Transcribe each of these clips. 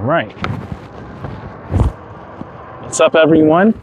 right. What's up, everyone?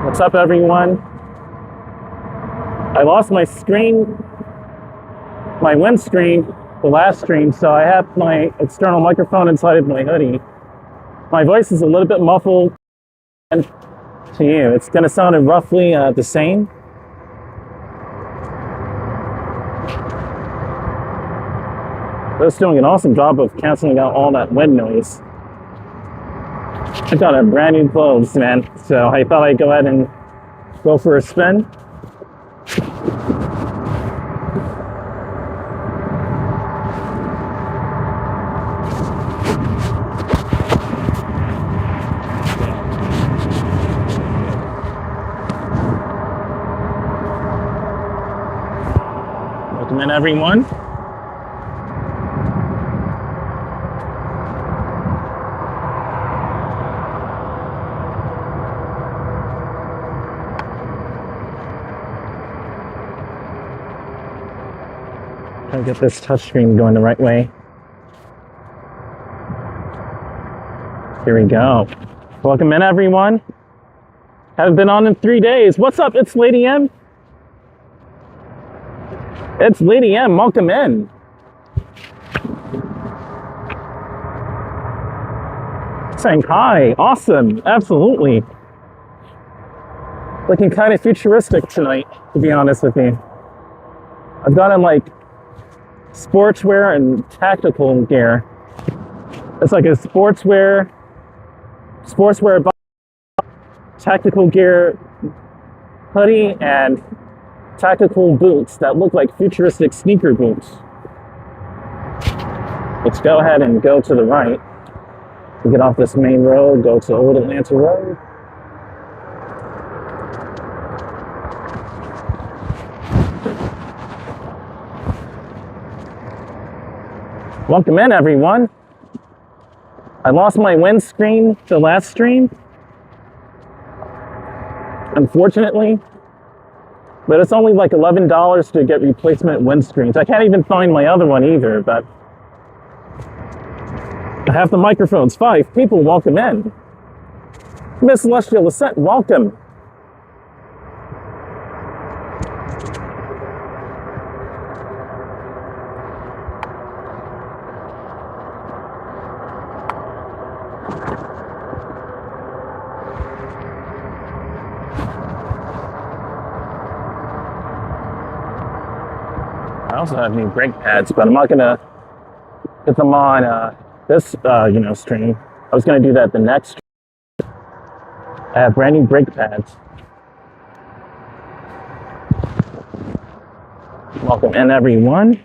What's up, everyone? I lost my screen, my windscreen, the last stream, so I have my external microphone inside of my hoodie. My voice is a little bit muffled to you. It's going to sound roughly the same. It's doing an awesome job of canceling out all that wind noise. I got a brand new clothes, man, so I thought I'd go ahead and go for a spin. Welcome in, everyone. Trying to get this touchscreen going the right way. Here we go. Welcome in, everyone. Haven't been on in 3 days. What's up? It's Lady M. It's Lady M. Welcome in. Saying hi. Awesome. Absolutely. Looking kind of futuristic tonight, to be honest with you. I've got on like sportswear and tactical gear. It's like a sportswear, tactical gear hoodie and tactical boots that look like futuristic sneaker boots. Let's go ahead and go to the right. We get off this main road, go to Old Atlanta Road. Welcome in, everyone. I lost my windscreen the last stream, unfortunately, but it's only like $11 to get replacement windscreens. I can't even find my other one either, but I have the microphones. 5 people, welcome in. Miss Celestial Ascent, welcome. I also have new brake pads, but I'm not gonna get them on this stream. I was gonna do that the next stream. I have brand new brake pads. Welcome in, everyone.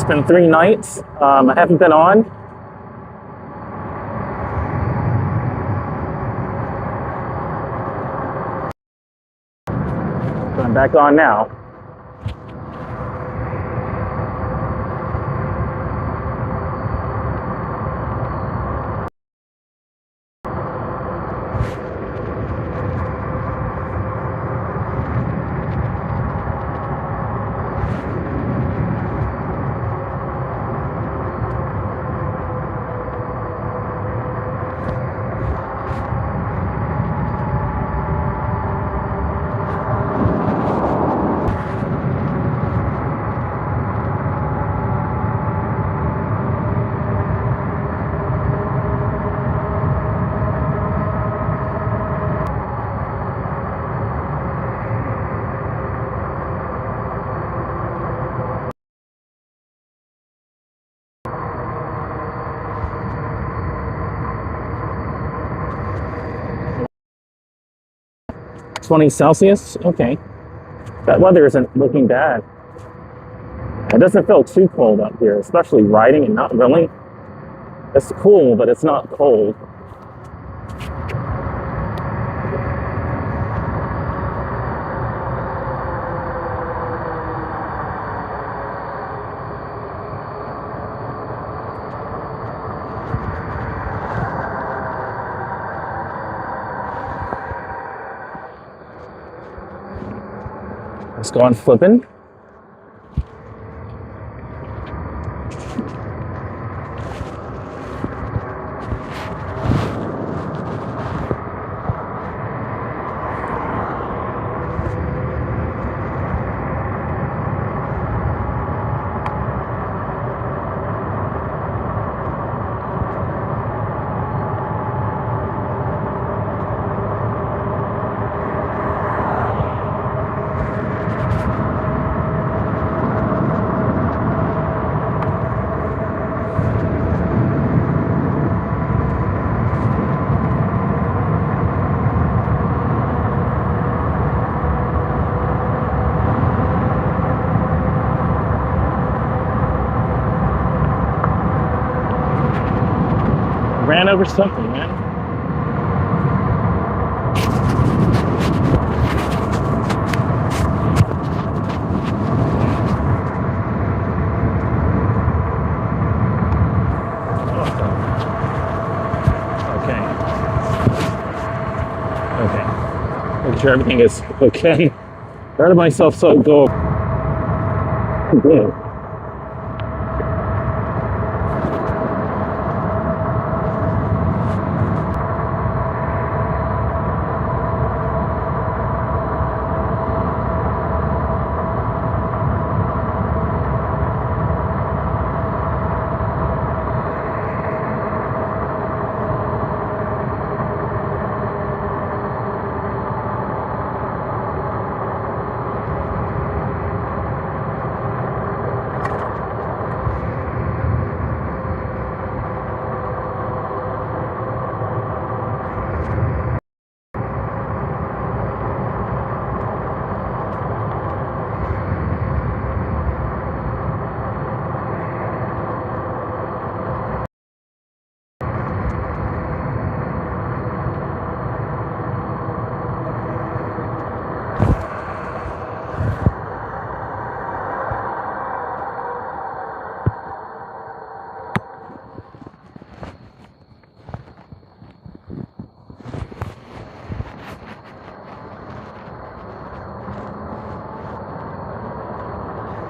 Been 3 nights. I haven't been on. So I'm back on now. $20 Celsius? Okay. That weather isn't looking bad. It doesn't feel too cold up here, especially riding and not really. It's cool, but it's not cold. Let's go on flipping. Ran over something, man. Okay. Make sure everything is okay. Proud of myself, so go. Good.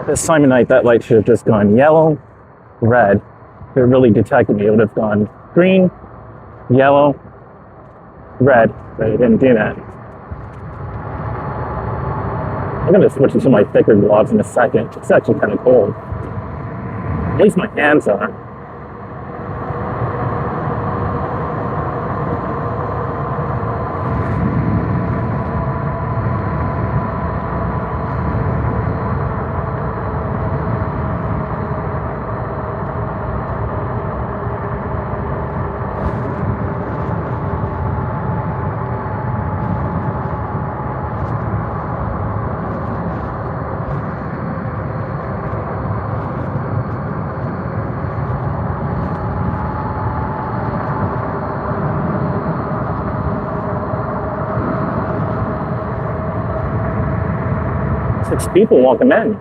This time of night, that light should have just gone yellow, red. If it really detected me, it would have gone green, yellow, red, but it didn't do that. I'm gonna switch into my thicker gloves in a second. It's actually kind of cold. At least my hands are. 6 people, welcome in.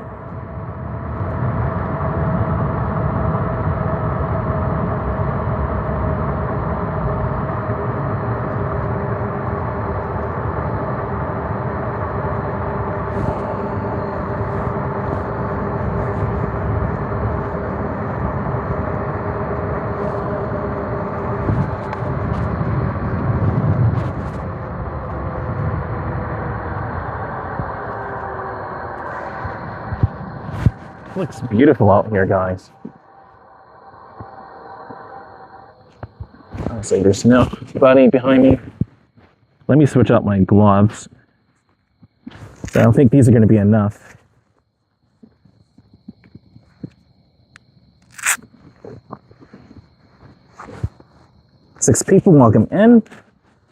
Looks beautiful out here, guys. I say there's nobody behind me. Let me switch out my gloves. I don't think these are going to be enough. Six people, welcome in.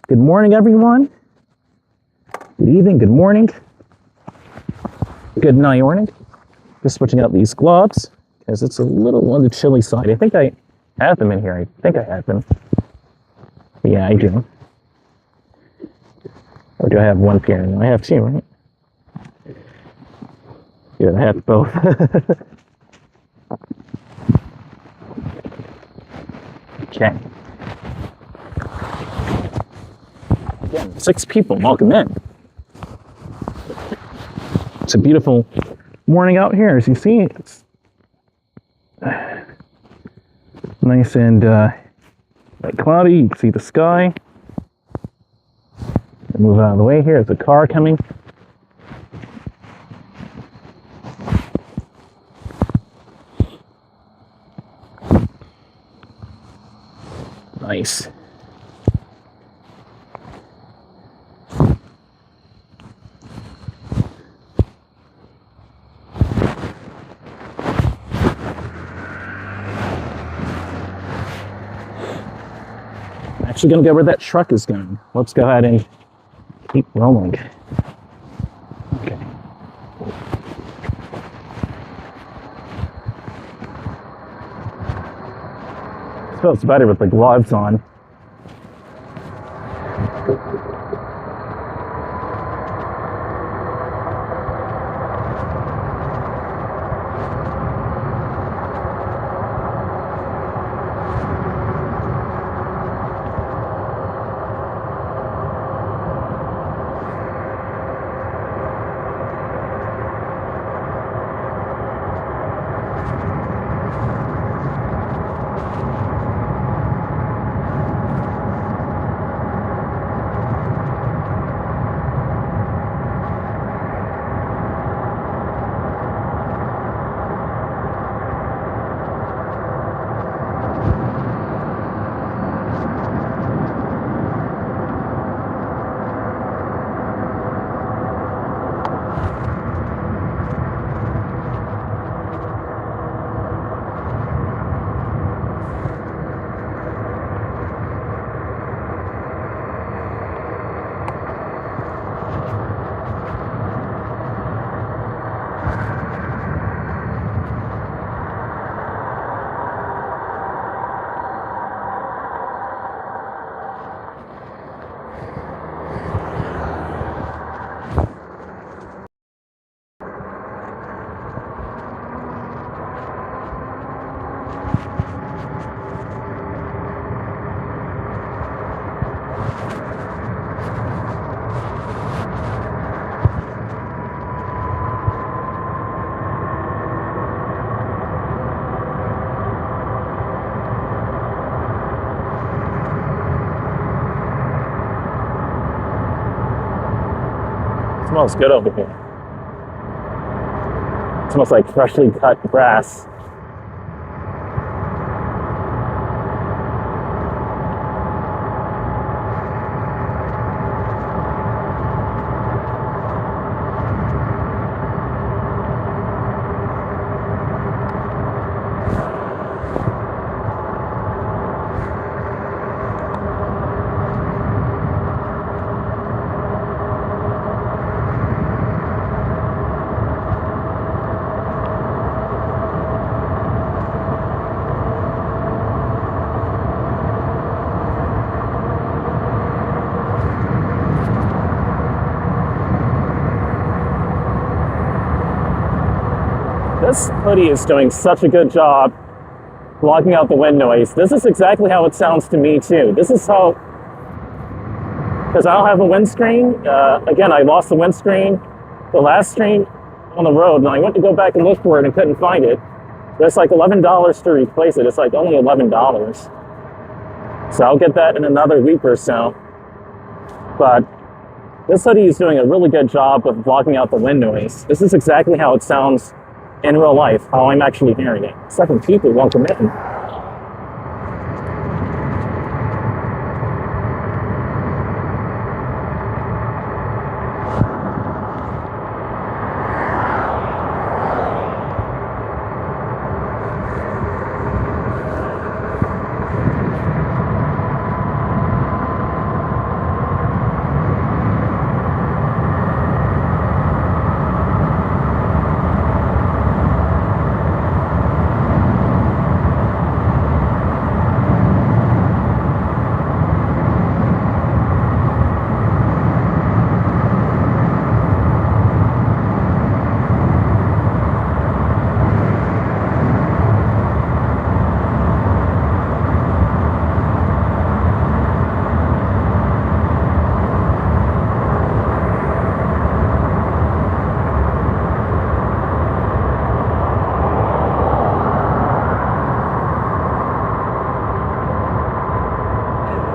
Good morning, everyone. Good evening, good morning. Good night, morning. Just switching out these gloves because it's a little on the chilly side. I think I have them in here. I think I have them. Yeah, I do. Or do I have one pair? No, I have two, right? Yeah, I have both. Okay. Again, 6 people, welcome in. It's a beautiful morning out here. As you see, it's nice and cloudy. You can see the sky. Move out of the way here. There's a car coming. Nice. Actually gonna go where that truck is going. Let's go ahead and keep rolling. Okay. This feels better with the gloves on. It smells good over here. It smells like freshly cut grass. This hoodie is doing such a good job blocking out the wind noise. This is exactly how it sounds to me too. This is how, because I don't have a windscreen. Again, I lost the windscreen the last stream on the road, and I went to go back and look for it and couldn't find it. It's like $11 to replace it. It's like only $11. So I'll get that in another week or so. But this hoodie is doing a really good job of blocking out the wind noise. This is exactly how it sounds in real life, how I'm actually hearing it. Second people, welcome in.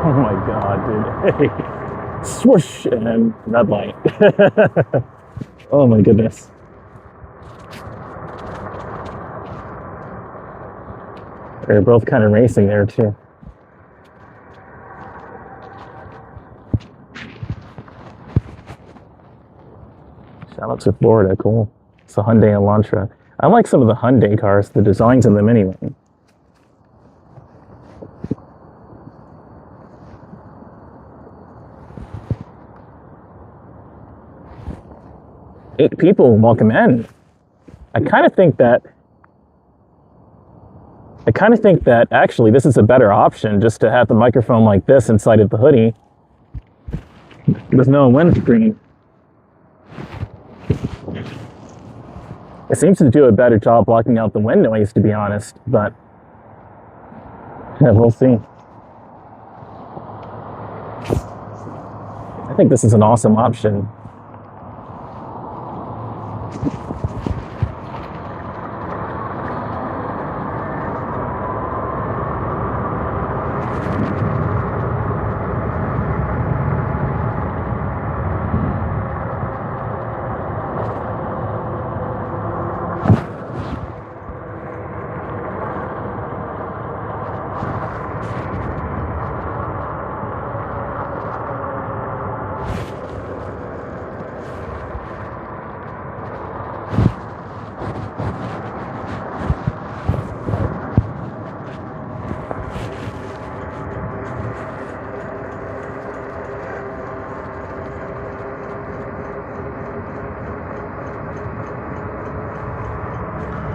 Oh my god, dude. Swoosh, and then red light. Oh my goodness. They're both kind of racing there too. Shout out to Florida, cool. It's a Hyundai Elantra. I like some of the Hyundai cars, the designs in them anyway. Eight people, welcome in. I kind of think that actually this is a better option, just to have the microphone like this inside of the hoodie with no windscreen. It seems to do a better job blocking out the wind noise, to be honest, but yeah, we'll see. I think this is an awesome option.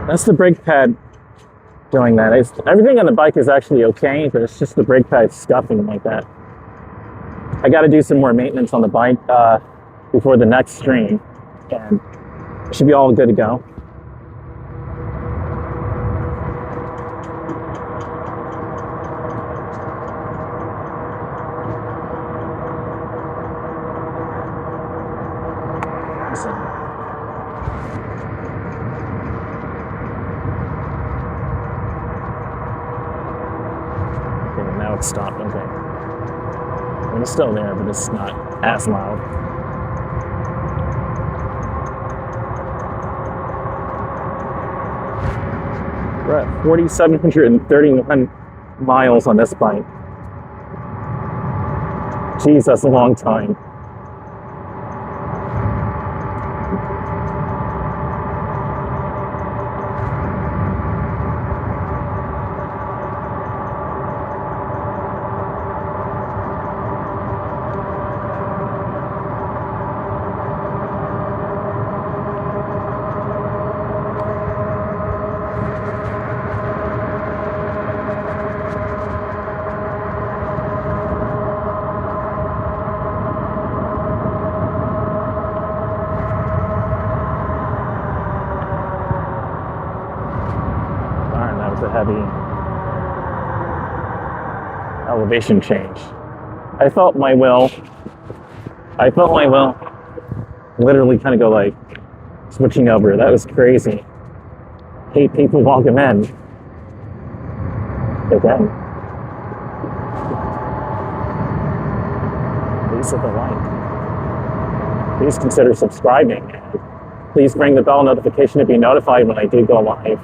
That's the brake pad doing that. Everything on the bike is actually okay, but it's just the brake pad scuffing like that. I got to do some more maintenance on the bike before the next stream, and it should be all good to go. It's stopped, okay. I mean, it's still there, but it's not as loud. We're at 4,731 miles on this bike. Jeez, that's a long time. heavy elevation change. I felt my will literally kind of go like switching over. That was crazy. Hey, people, welcome in. Okay. Please hit the like. Please consider subscribing. Please ring the bell notification to be notified when I do go live.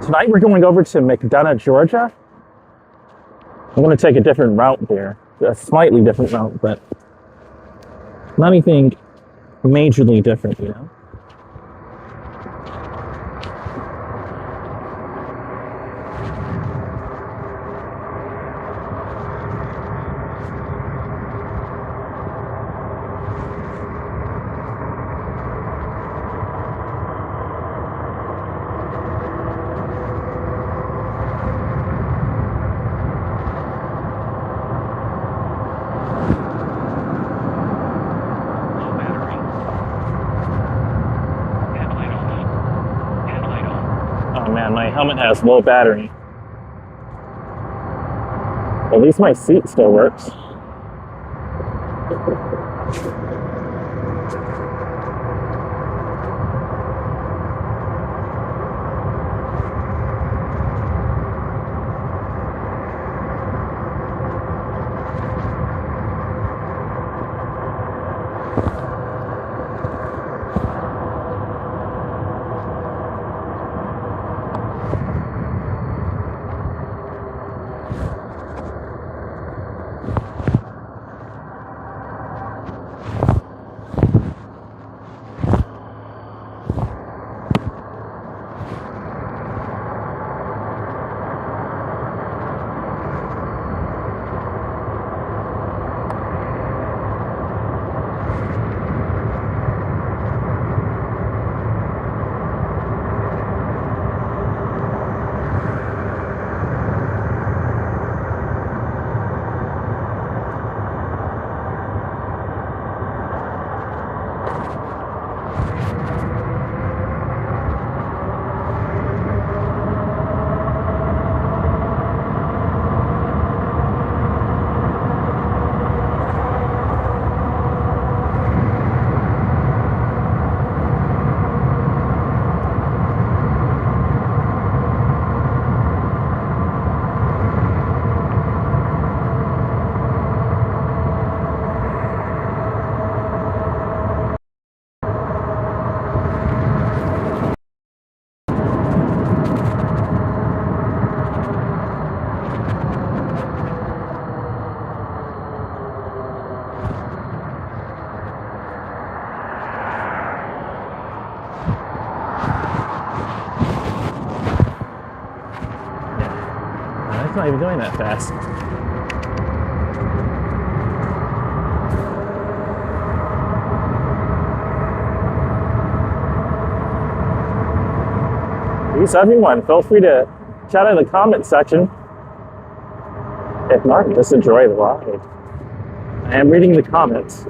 Tonight we're going over to McDonough, Georgia. I'm going to take a different route there, a slightly different route, but not anything majorly different, you know? My helmet has low battery. At least my seat still works. It's not even going that fast. Peace, everyone. Feel free to chat in the comment section. If not, just enjoy the ride. I am reading the comments.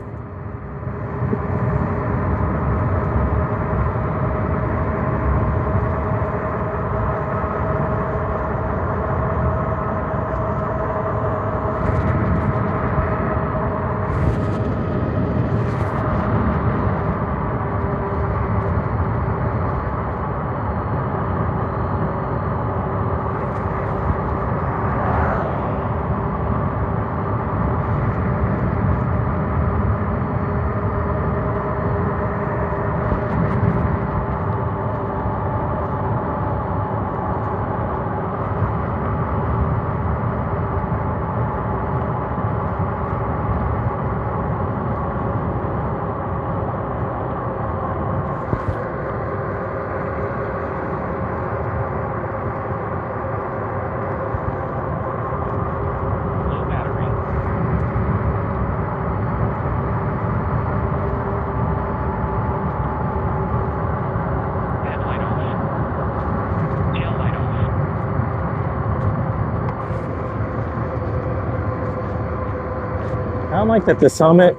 don't like that this helmet,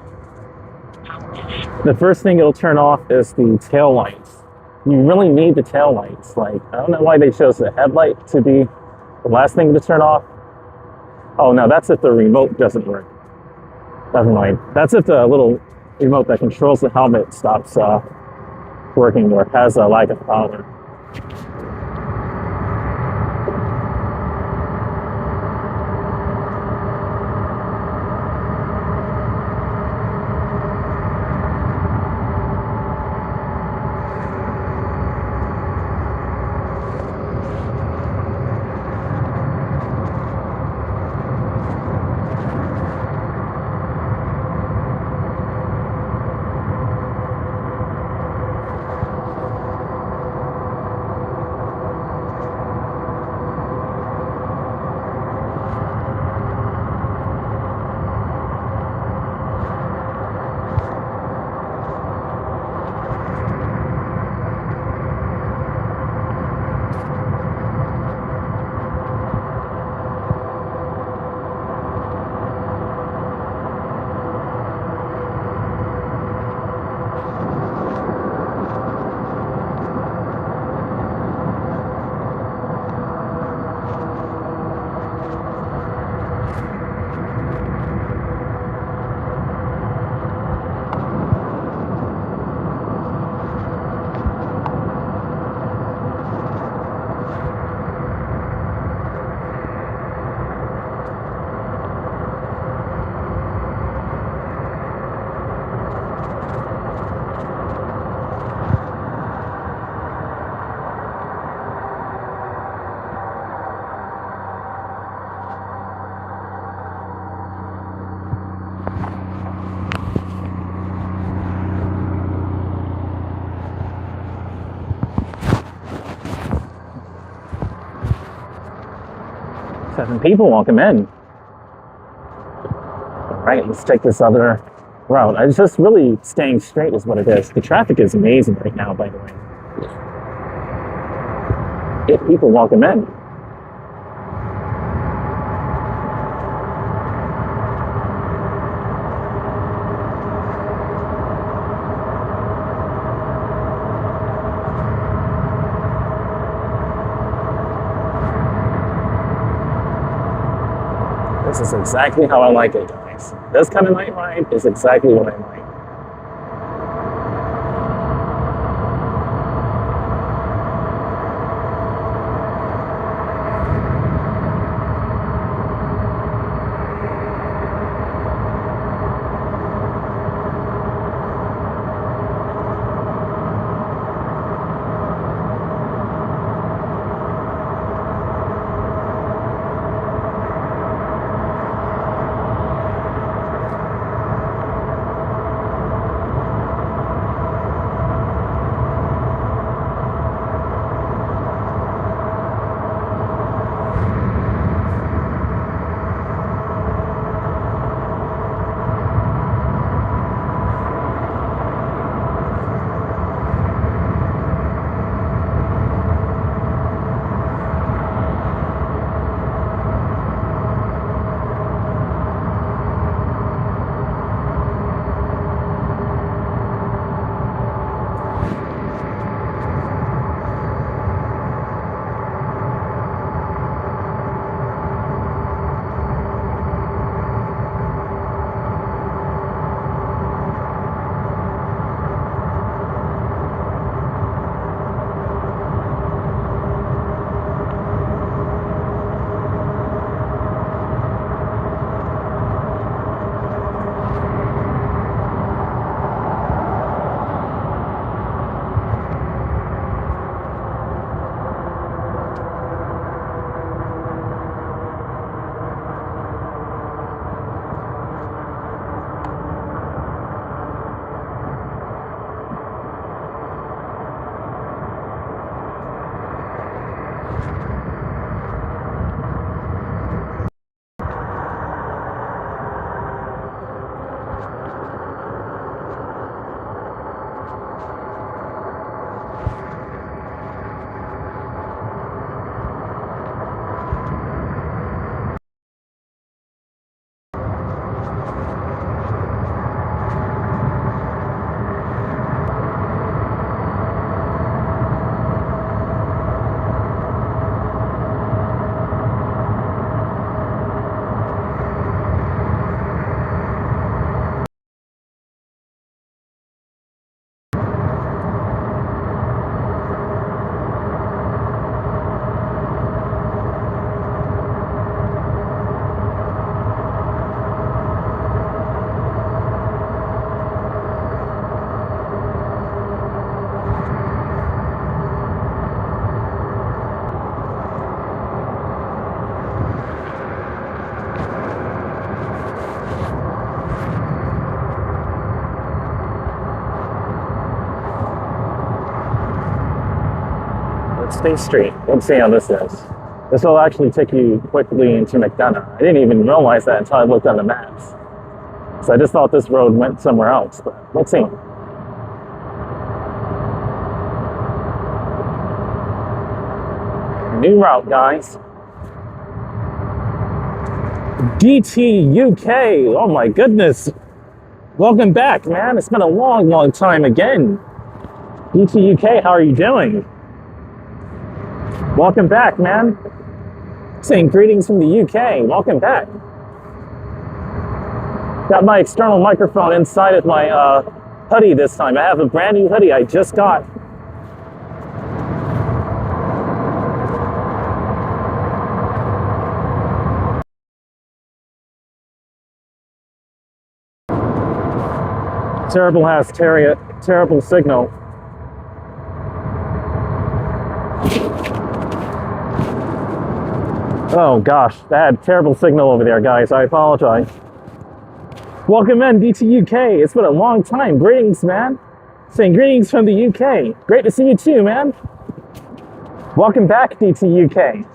the first thing it'll turn off is the tail lights. You really need the tail lights. Like, I don't know why they chose the headlight to be the last thing to turn off. Oh no, that's if the remote doesn't work. Never mind. That's if the little remote that controls the helmet stops working or has a lack of power. Seven people, welcome in. All right, let's take this other route. It's just really staying straight is what it is. The traffic is amazing right now, by the way. 8 people, welcome in. This is exactly how I like it, guys. This kind of night ride is exactly what I like. State Street. Let's see how this is. This will actually take you quickly into McDonough. I didn't even realize that until I looked on the maps. So I just thought this road went somewhere else, but let's see. New route, guys. DTUK. Oh my goodness. Welcome back, man. It's been a long, long time again. DTUK, how are you doing? Welcome back, man. Saying greetings from the UK. Welcome back. Got my external microphone inside of my hoodie this time. I have a brand new hoodie I just got. Terrible has terrible signal. Oh gosh, that had terrible signal over there, guys. I apologize. Welcome in, DTUK. It's been a long time. Greetings, man. Saying greetings from the UK. Great to see you too, man. Welcome back, DTUK.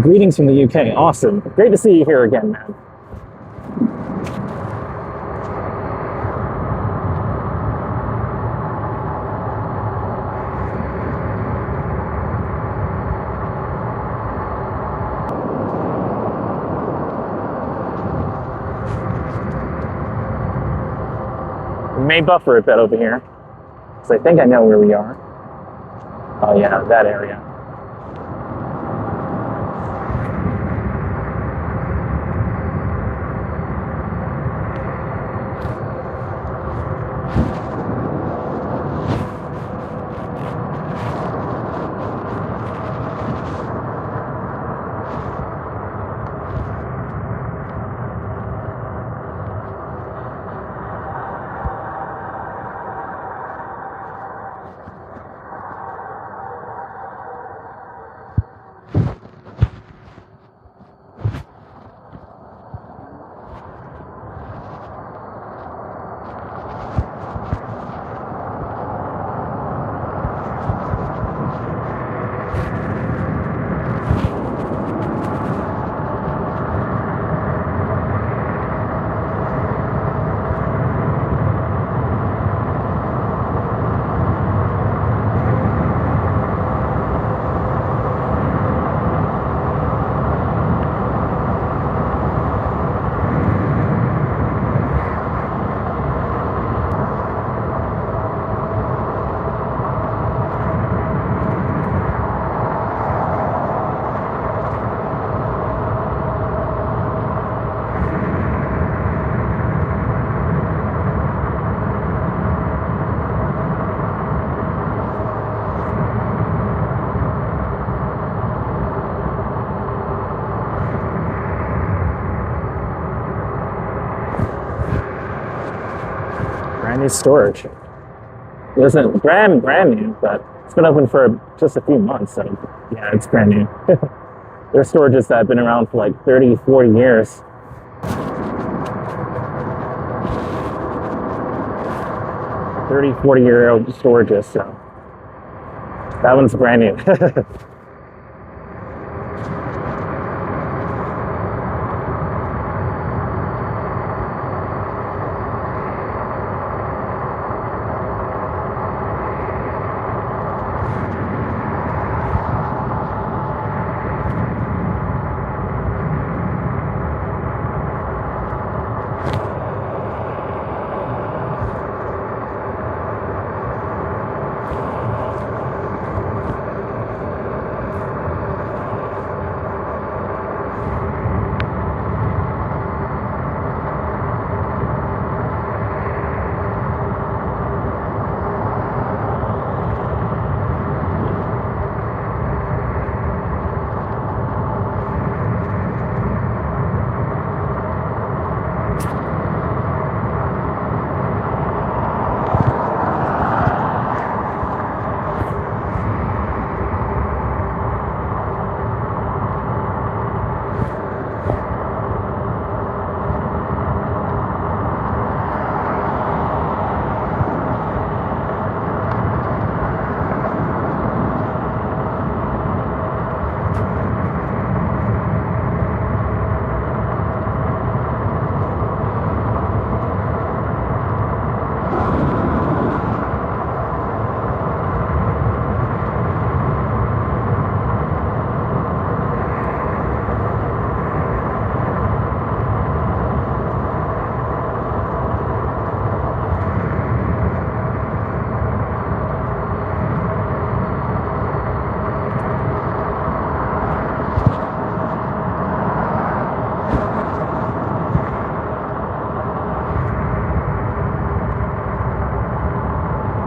Greetings from the UK. Awesome. Great to see you here again, man. May buffer a bit over here, because I think I know where we are. Oh yeah, that area. New storage. It isn't brand new, but it's been open for just a few months, so yeah, it's brand new. There's storages that have been around for like 30, 40 years. $30, 40-year-old storages, so that one's brand new.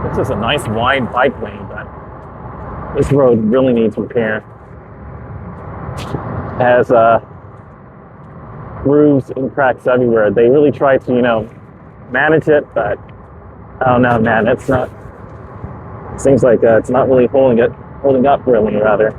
This is a nice wide bike lane, but this road really needs repair. It has grooves and cracks everywhere. They really try to, manage it, but I don't know, man. It's not. It seems like it's not really holding up really, rather.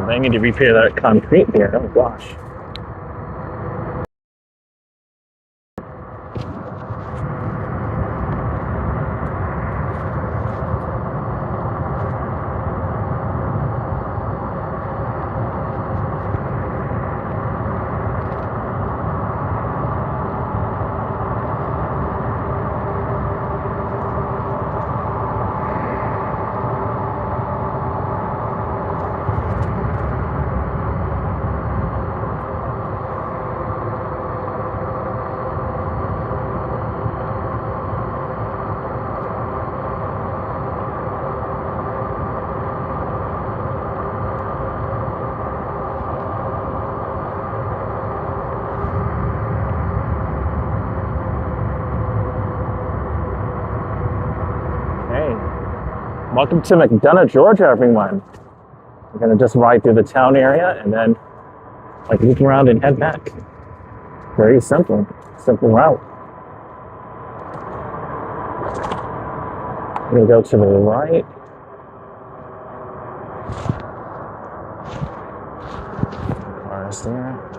They need to repair that concrete there. Oh gosh. Welcome to McDonough, Georgia, everyone. We're gonna just ride through the town area and then loop around and head back. Very simple route. We're gonna go to the right. Cars there.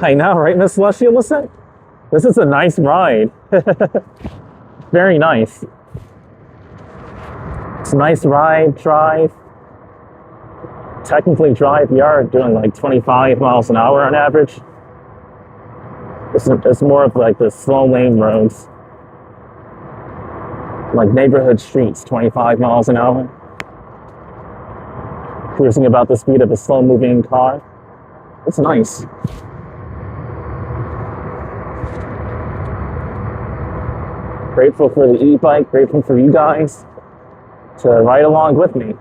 I know, right, Miss Lushy? Listen, this is a nice ride. Very nice. It's a nice ride, drive. Technically drive, you are doing like 25 miles an hour on average. It's more of like the slow lane roads. Like neighborhood streets, 25 miles an hour. Cruising about the speed of a slow moving car. It's nice. Grateful for the e-bike, grateful for you guys to ride along with me.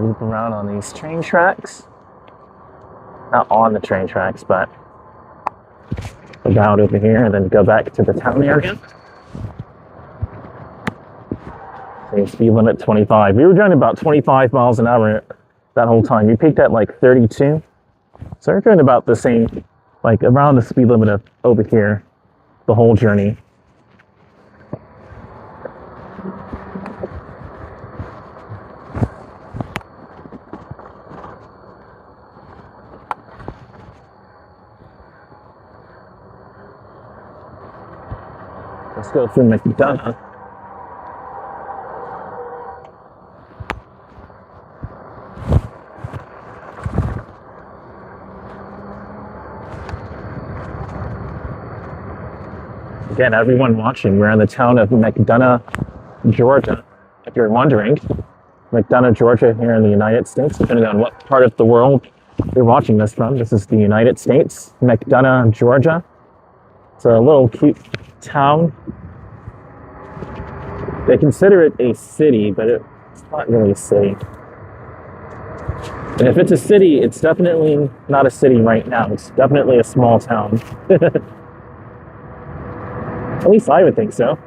gonna loop around on these train tracks. Not on the train tracks, but about over here and then go back to the town area. Same speed limit 25. We were driving about 25 miles an hour that whole time. We peaked at like 32. So we're doing about the same, like around the speed limit of over here the whole journey. Let's go through McDonough. Again, everyone watching, we're in the town of McDonough, Georgia. If you're wondering, McDonough, Georgia, here in the United States, depending on what part of the world you're watching this from. This is the United States, McDonough, Georgia. It's a little cute town. They consider it a city, but it's not really a city. And if it's a city, it's definitely not a city right now. It's definitely a small town. At least I would think so.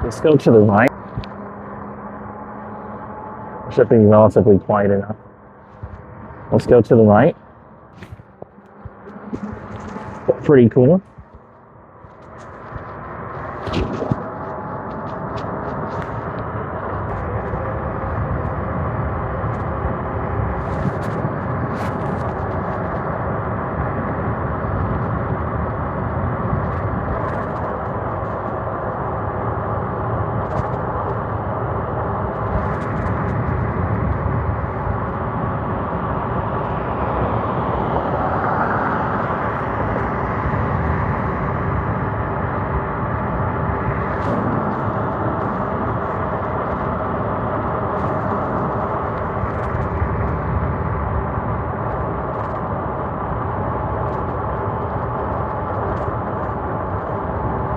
Let's go to the right. Should be relatively quiet enough. Let's go to the right. Pretty cool.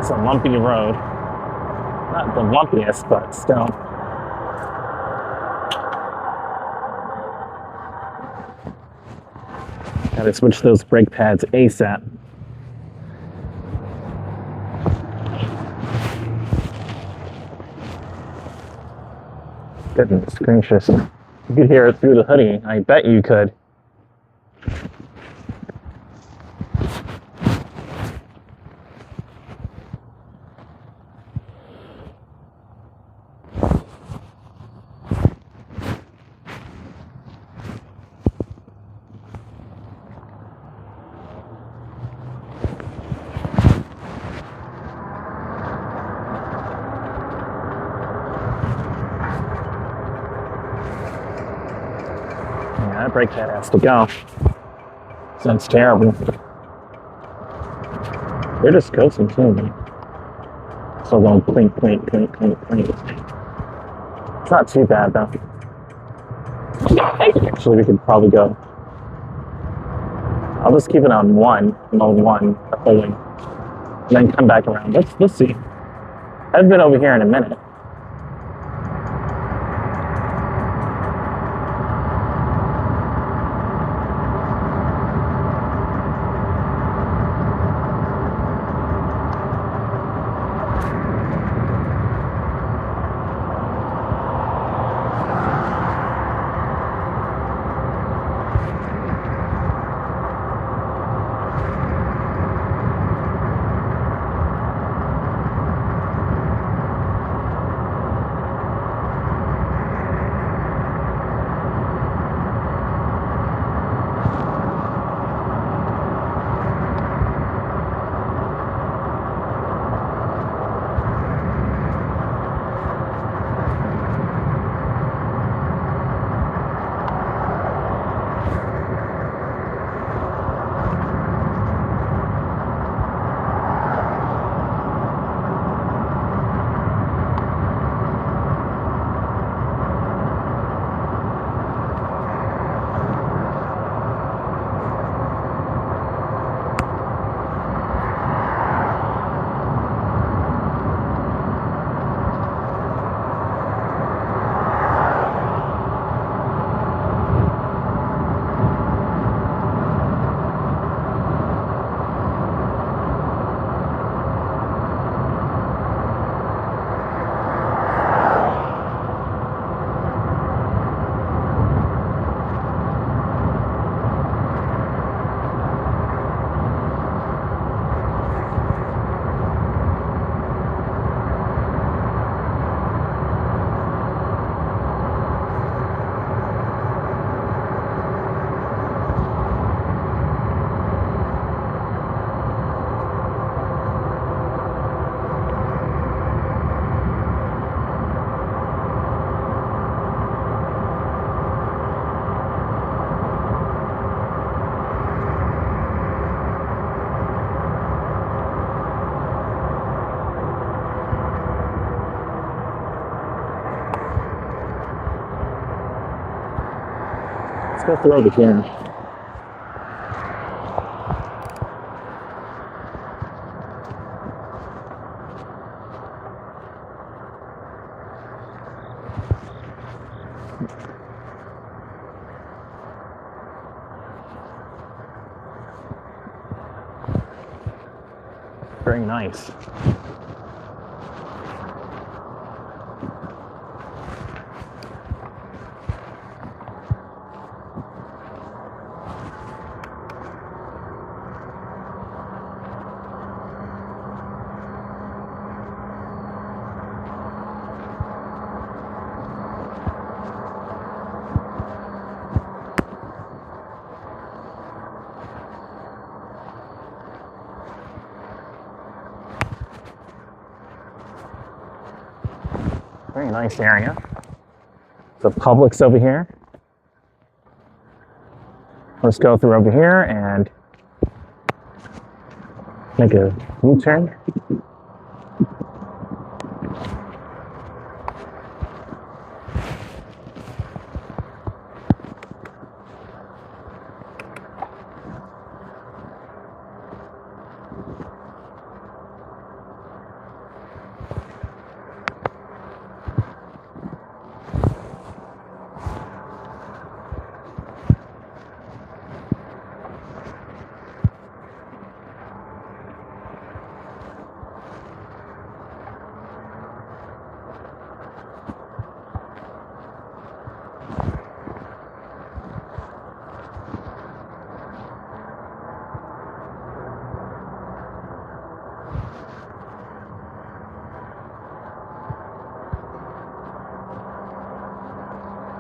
It's a lumpy road. Not the lumpiest, but still. Gotta switch those brake pads ASAP. Goodness gracious. You could hear it through the hoodie. I bet you could. That brake pad has to go. Sounds terrible. They're just coasting too, man. So going clink, clink, clink, clink, clink. It's not too bad though. Actually, we could probably go. I'll just keep it on one, mode one, the whole way, and then come back around. Let's see. I haven't been over here in a minute. Let's go through over here. Very nice. Very nice area. The Publix over here. Let's go through over here and make a U-turn.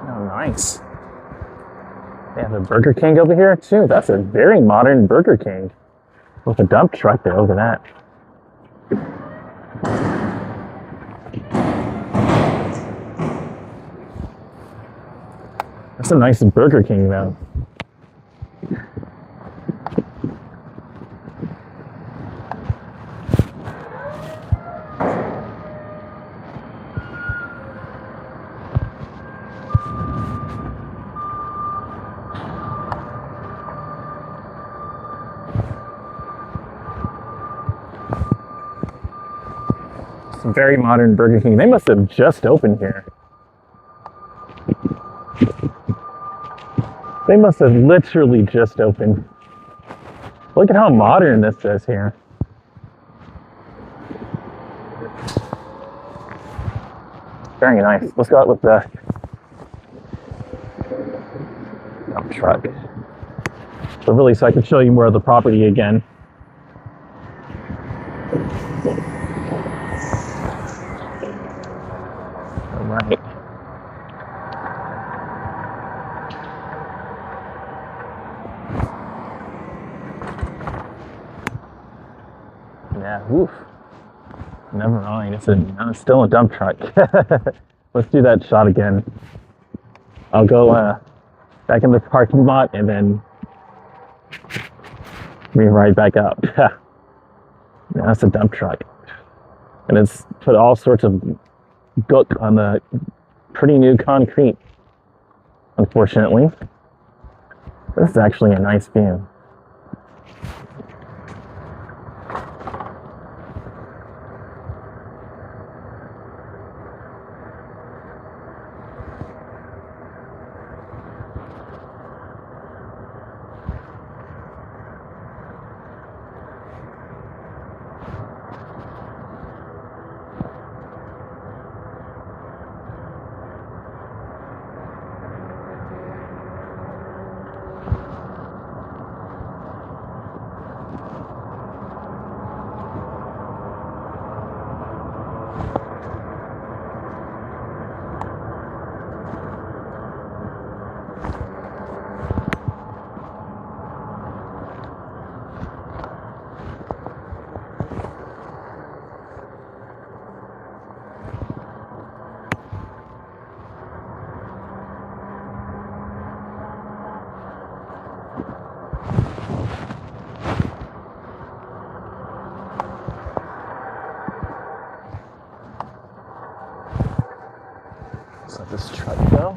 Oh, nice. They have a Burger King over here too. That's a very modern Burger King with a dump truck there. Look at that. That's a nice Burger King though. It's a very modern Burger King. They must have just opened here. They must have literally just opened. Look at how modern this is here. Very nice. Let's go out with the dump truck. So really, so I can show you more of the property again. All right. Yeah, oof. Never mind. It's still a dump truck. Let's do that shot again. I'll go back in the parking lot and then right back up. Yeah, that's a dump truck. And it's put all sorts of gook on the pretty new concrete. Unfortunately. This is actually a nice view. Let's let this truck go.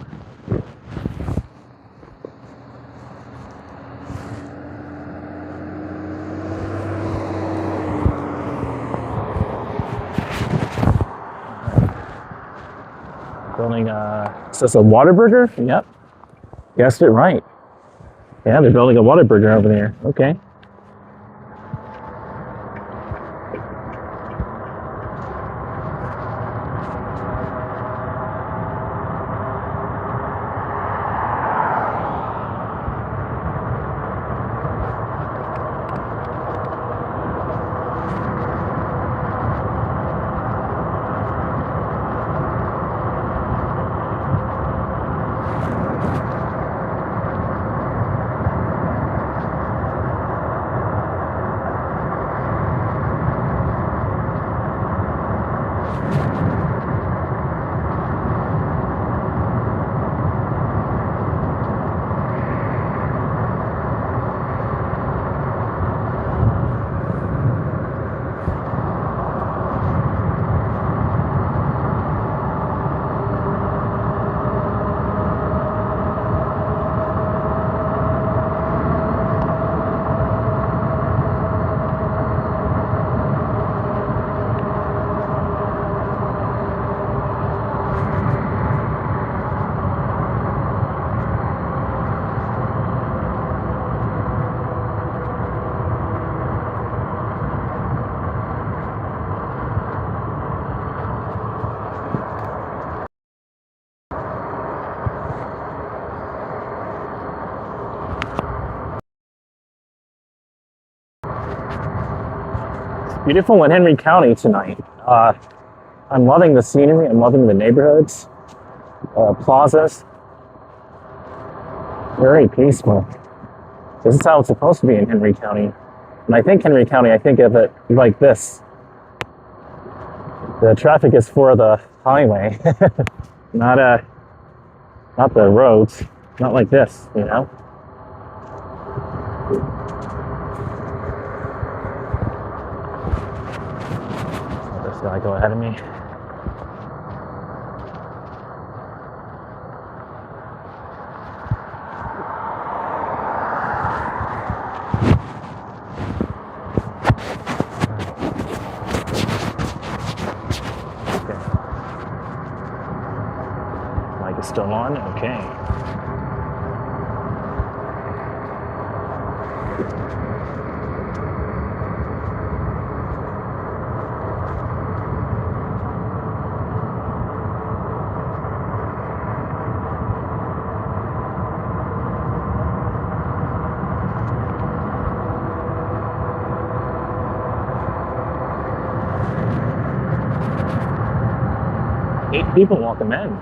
Building is this a Whataburger? Yep. Guessed it right. Yeah, they're building a Whataburger over there. Okay. Beautiful in Henry County tonight. I'm loving the scenery. I'm loving the neighborhoods, plazas. Very peaceful. This is how it's supposed to be in Henry County. And I think Henry County, I think of it like this. The traffic is for the highway, not the roads. Not like this, you know? This guy go ahead of me. on? Okay. Eight people welcome in.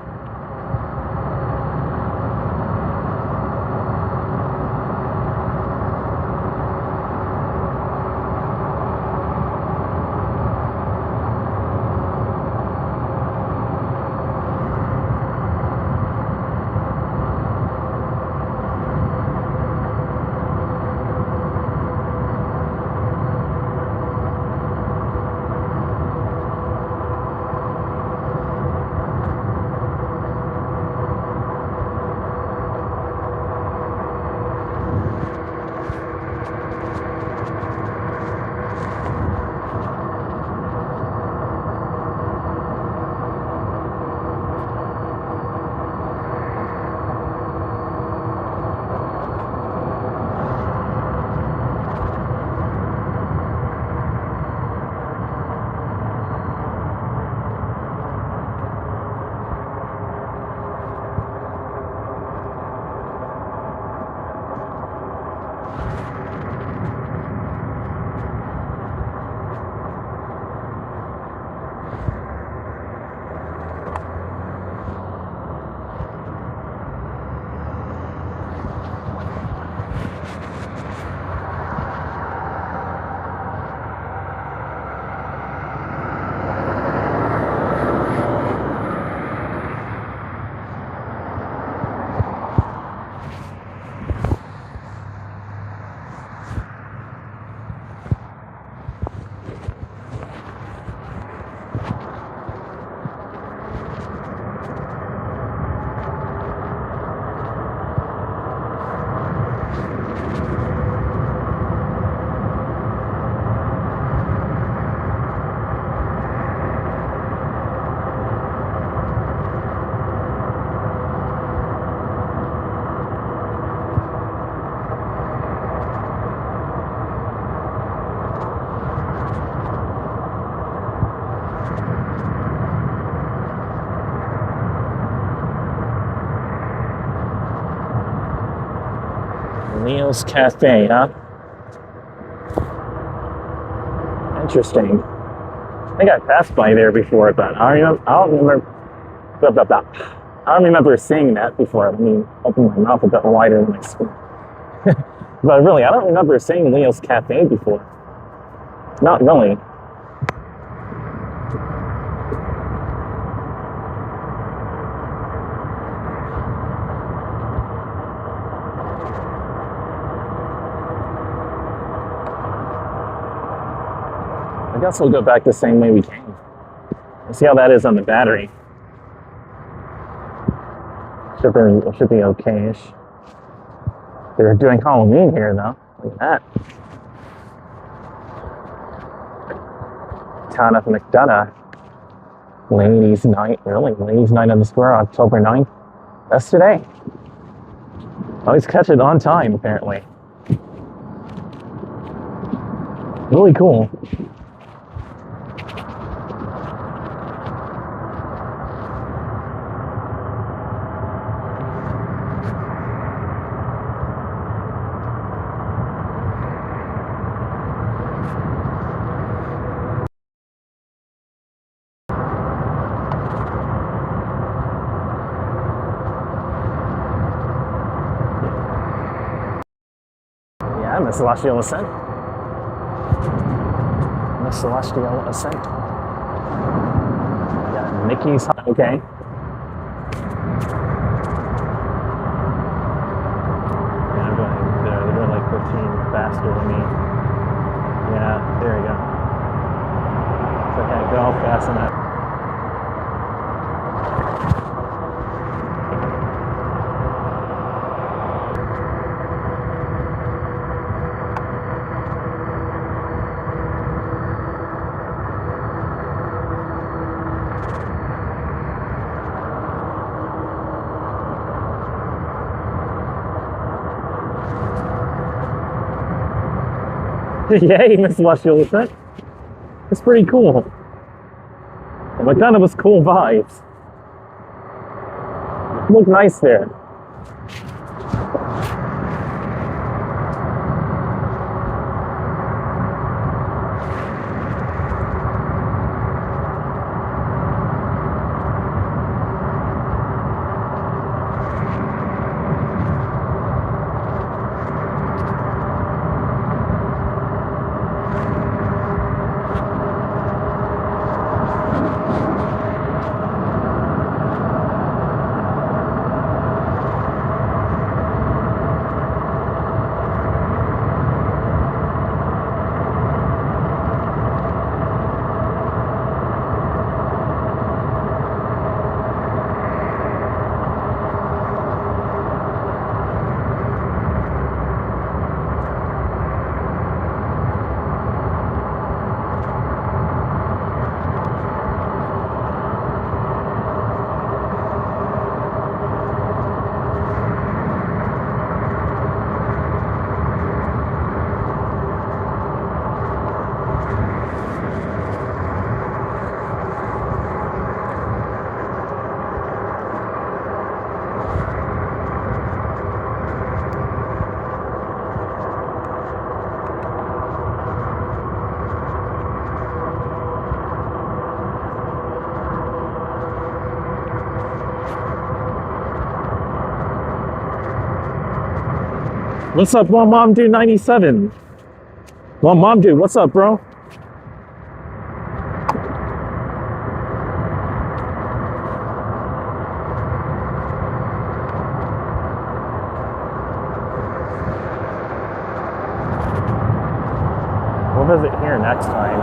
Leo's Cafe, huh? Interesting. I think I passed by there before, but I don't remember. I don't remember seeing that before. Let me open my mouth a bit wider than my screen. But really, I don't remember seeing Leo's Cafe before. Not really. I guess we'll go back the same way we came. Let's see how that is on the battery. Should be okay-ish. They're doing Halloween here though. Look at that. Town of McDonough. Ladies' Night. Really? Ladies' Night on the Square, October 9th. That's today. Always catch it on time, apparently. Really cool. Yeah, the Celestial Ascent. The Celestial Ascent. Yeah, Mickey's. Okay. Yeah, I'm going there. They're going like 15 faster than me. Yeah, there you go. So I can't go fast enough. Yay, Miss Luscious. It's pretty cool. McDonough was cool vibes. Look nice there. What's up, Well Mom Dude 97? Well Mom Dude, what's up, bro? We'll visit here next time.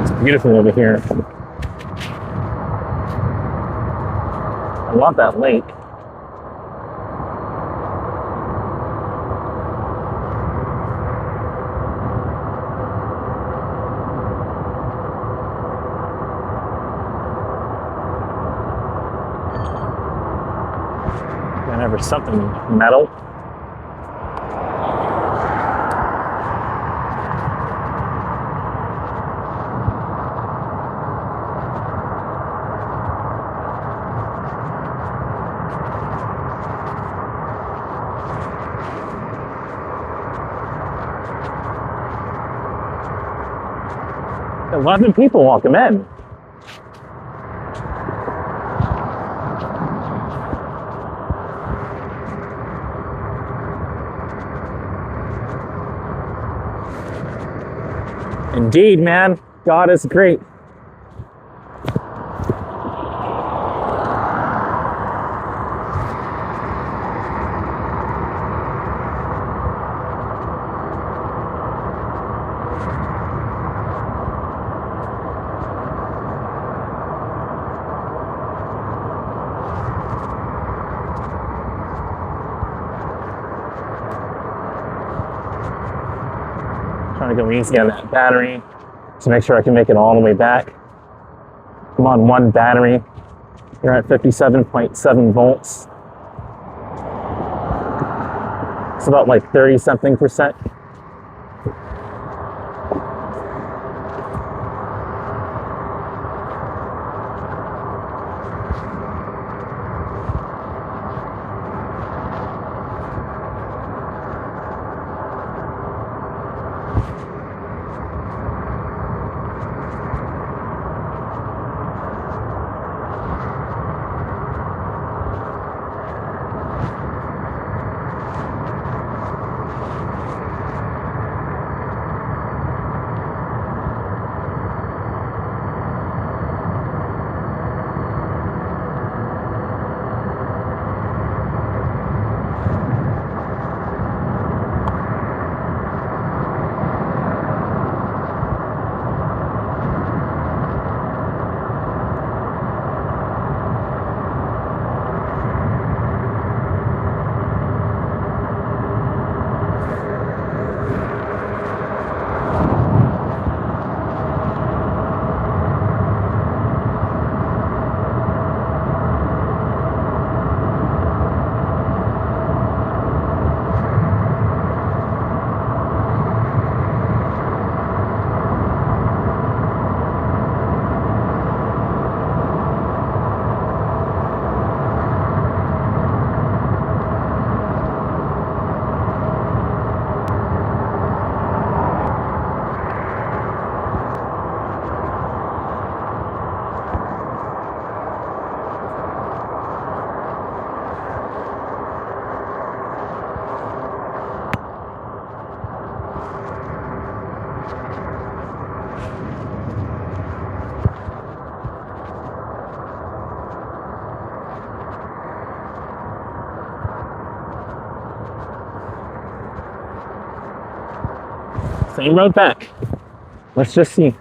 It's beautiful over here. I love that lake. Whenever something metal. A lot of people welcome in. Indeed, man. God is great. Trying to go easy on that battery to make sure I can make it all the way back. I'm on one battery. You're at 57.7 volts. It's about like 30 something percent. Same road back. Let's just see.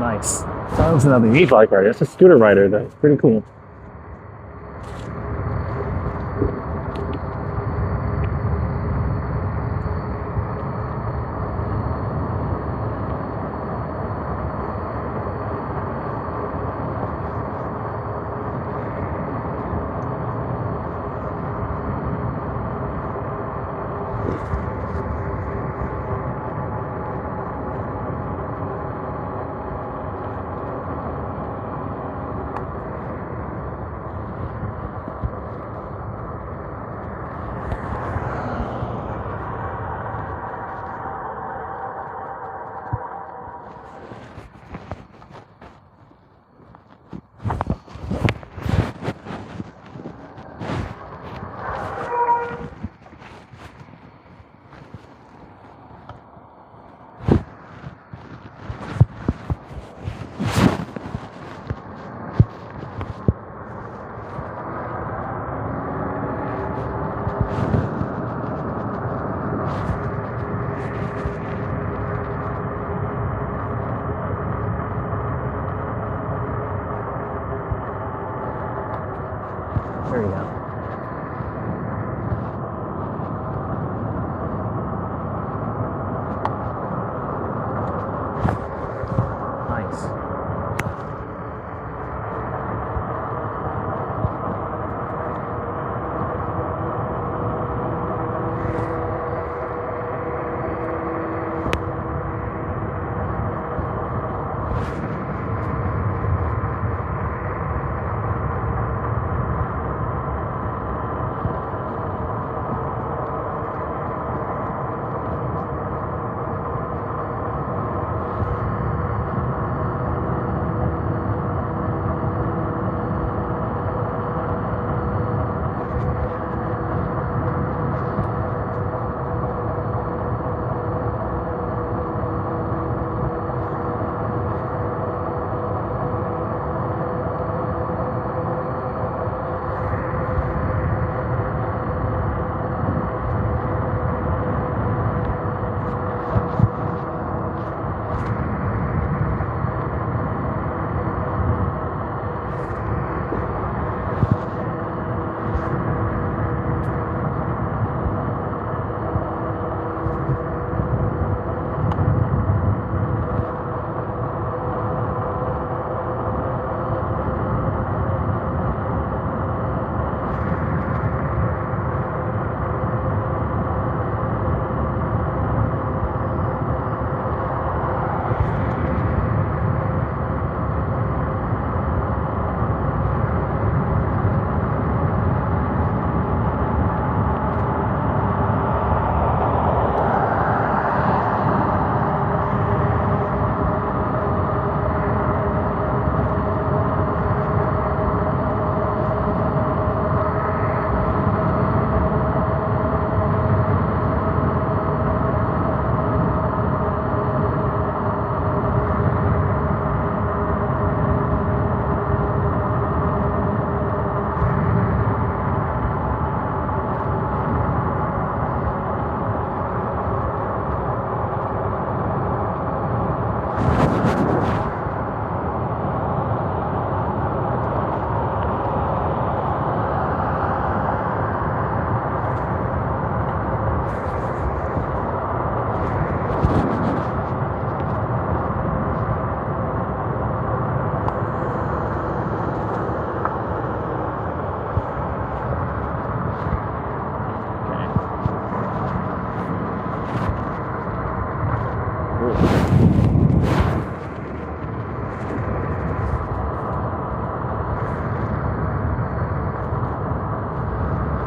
Nice. That was another e-bike rider. It's a scooter rider. That's pretty cool.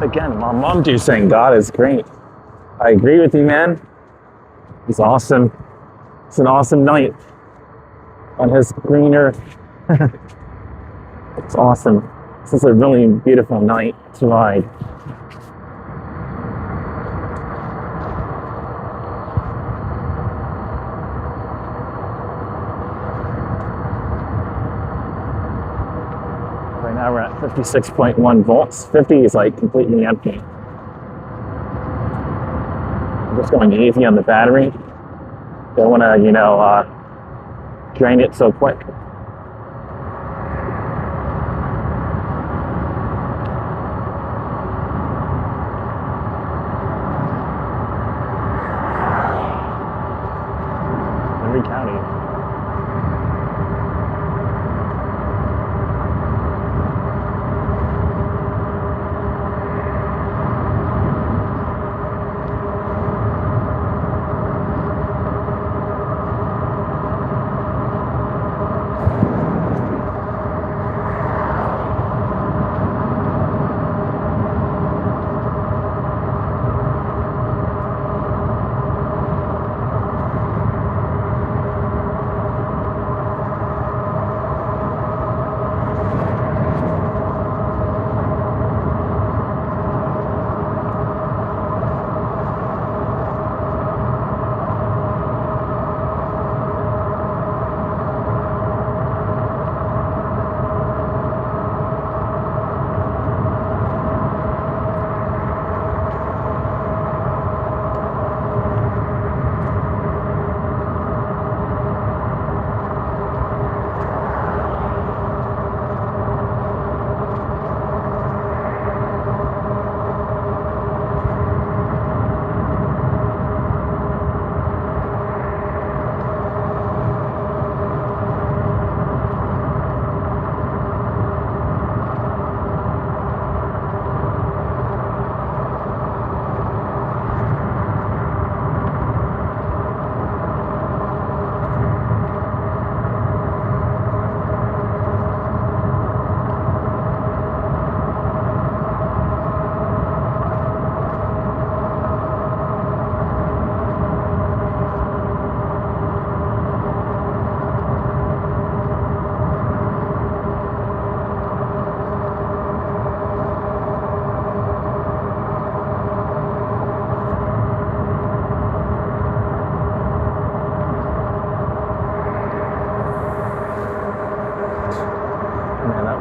Again, my mom do saying God is great. I agree with you, man. It's awesome. It's an awesome night on his green earth. It's awesome. This is a really beautiful night to ride. Right now we're at 56.1 volts. 50 is like completely empty. I'm just going easy on the battery. Don't want to, drain it so quick. Every county.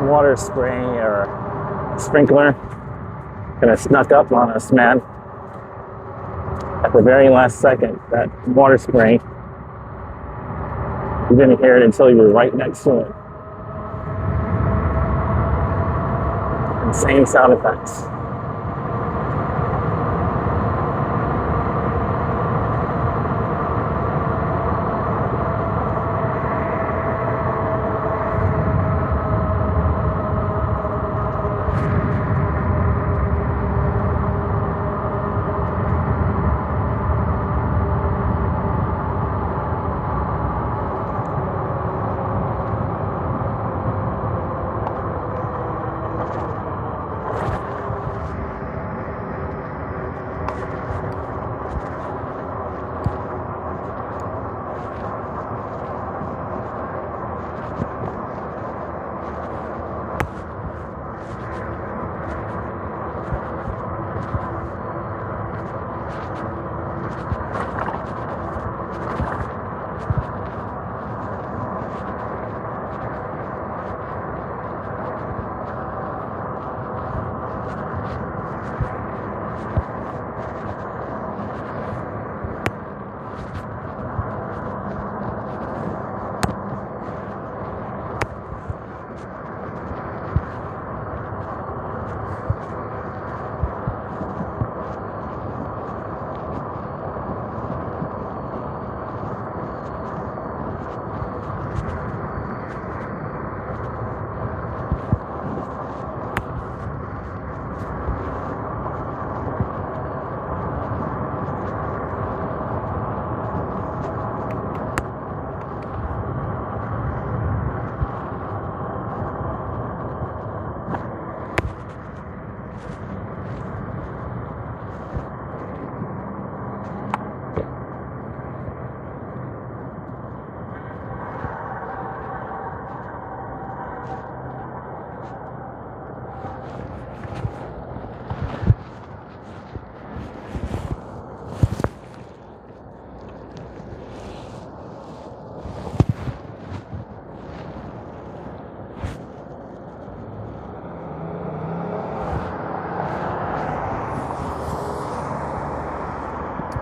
Water spray or sprinkler kind of snuck up on us, man. At the very last second, that water spray, you didn't hear it until you were right next to it. Insane sound effects.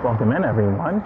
Welcome in, everyone.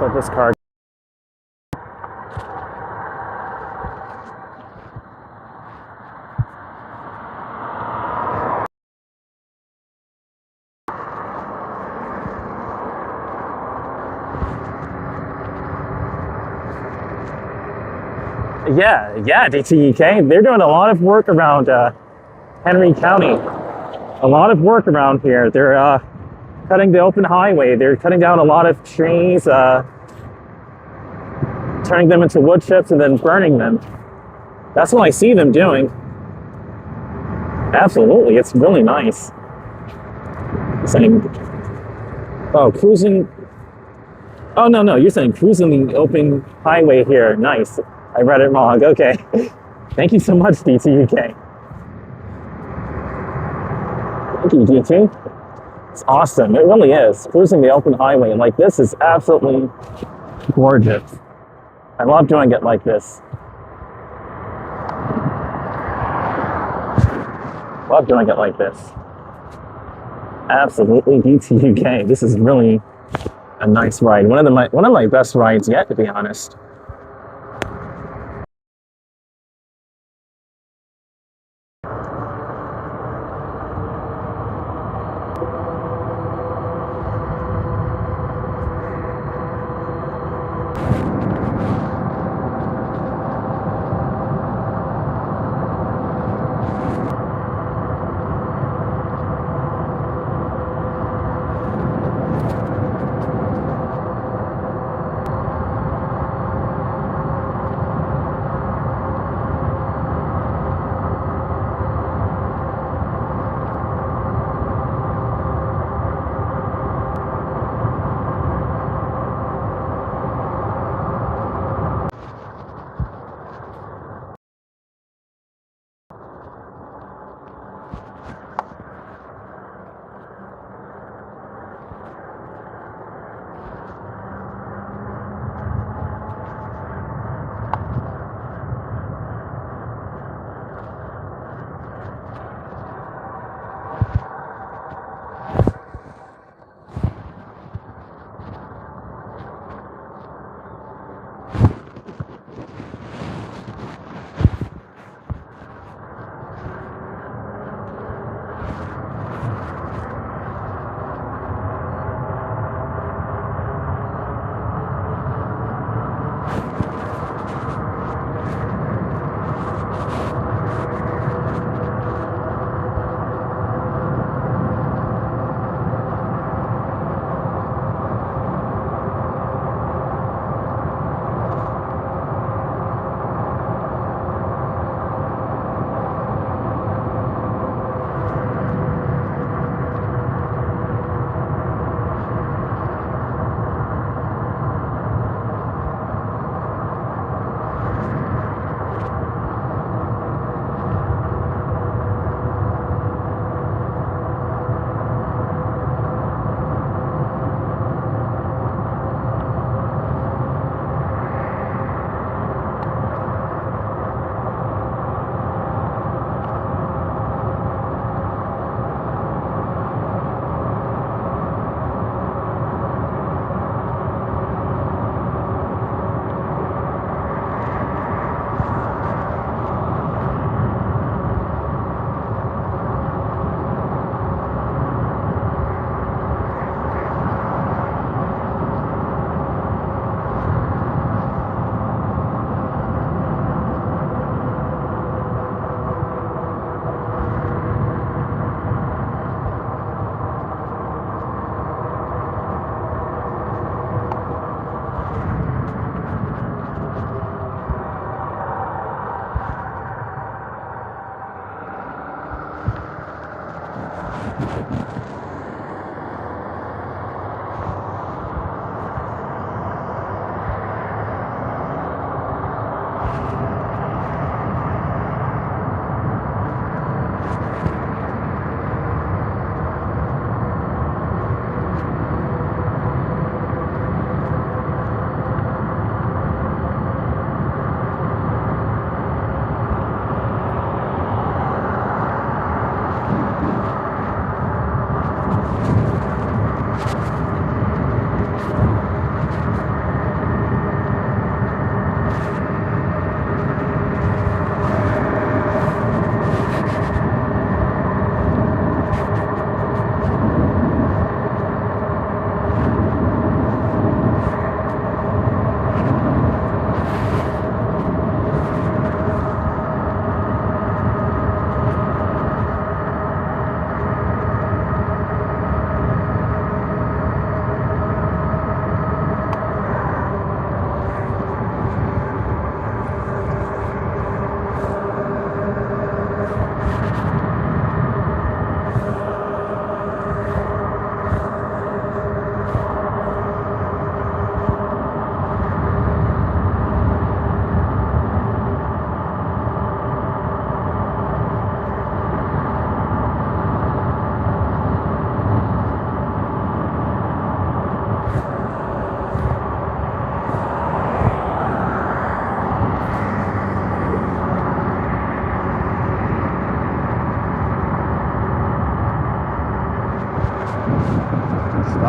Let this car. Yeah, DTEK. They're doing a lot of work around Henry County. A lot of work around here. They're cutting the open highway. They're cutting down a lot of trees. turning them into wood chips and then burning them. That's what I see them doing. Absolutely, it's really nice. Saying, oh, cruising. Oh, no, you're saying cruising the open highway here. Nice. I read it wrong. Okay. Thank you so much, DTUK. Thank you, DT. It's awesome. It really is. Cruising the open highway like this is absolutely gorgeous. I love doing it like this. Love doing it like this. Absolutely, DTUK. This is really a nice ride. One of my best rides yet, to be honest.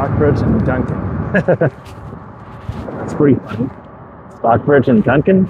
Stockbridge and Duncan. That's pretty funny. Stockbridge and Duncan.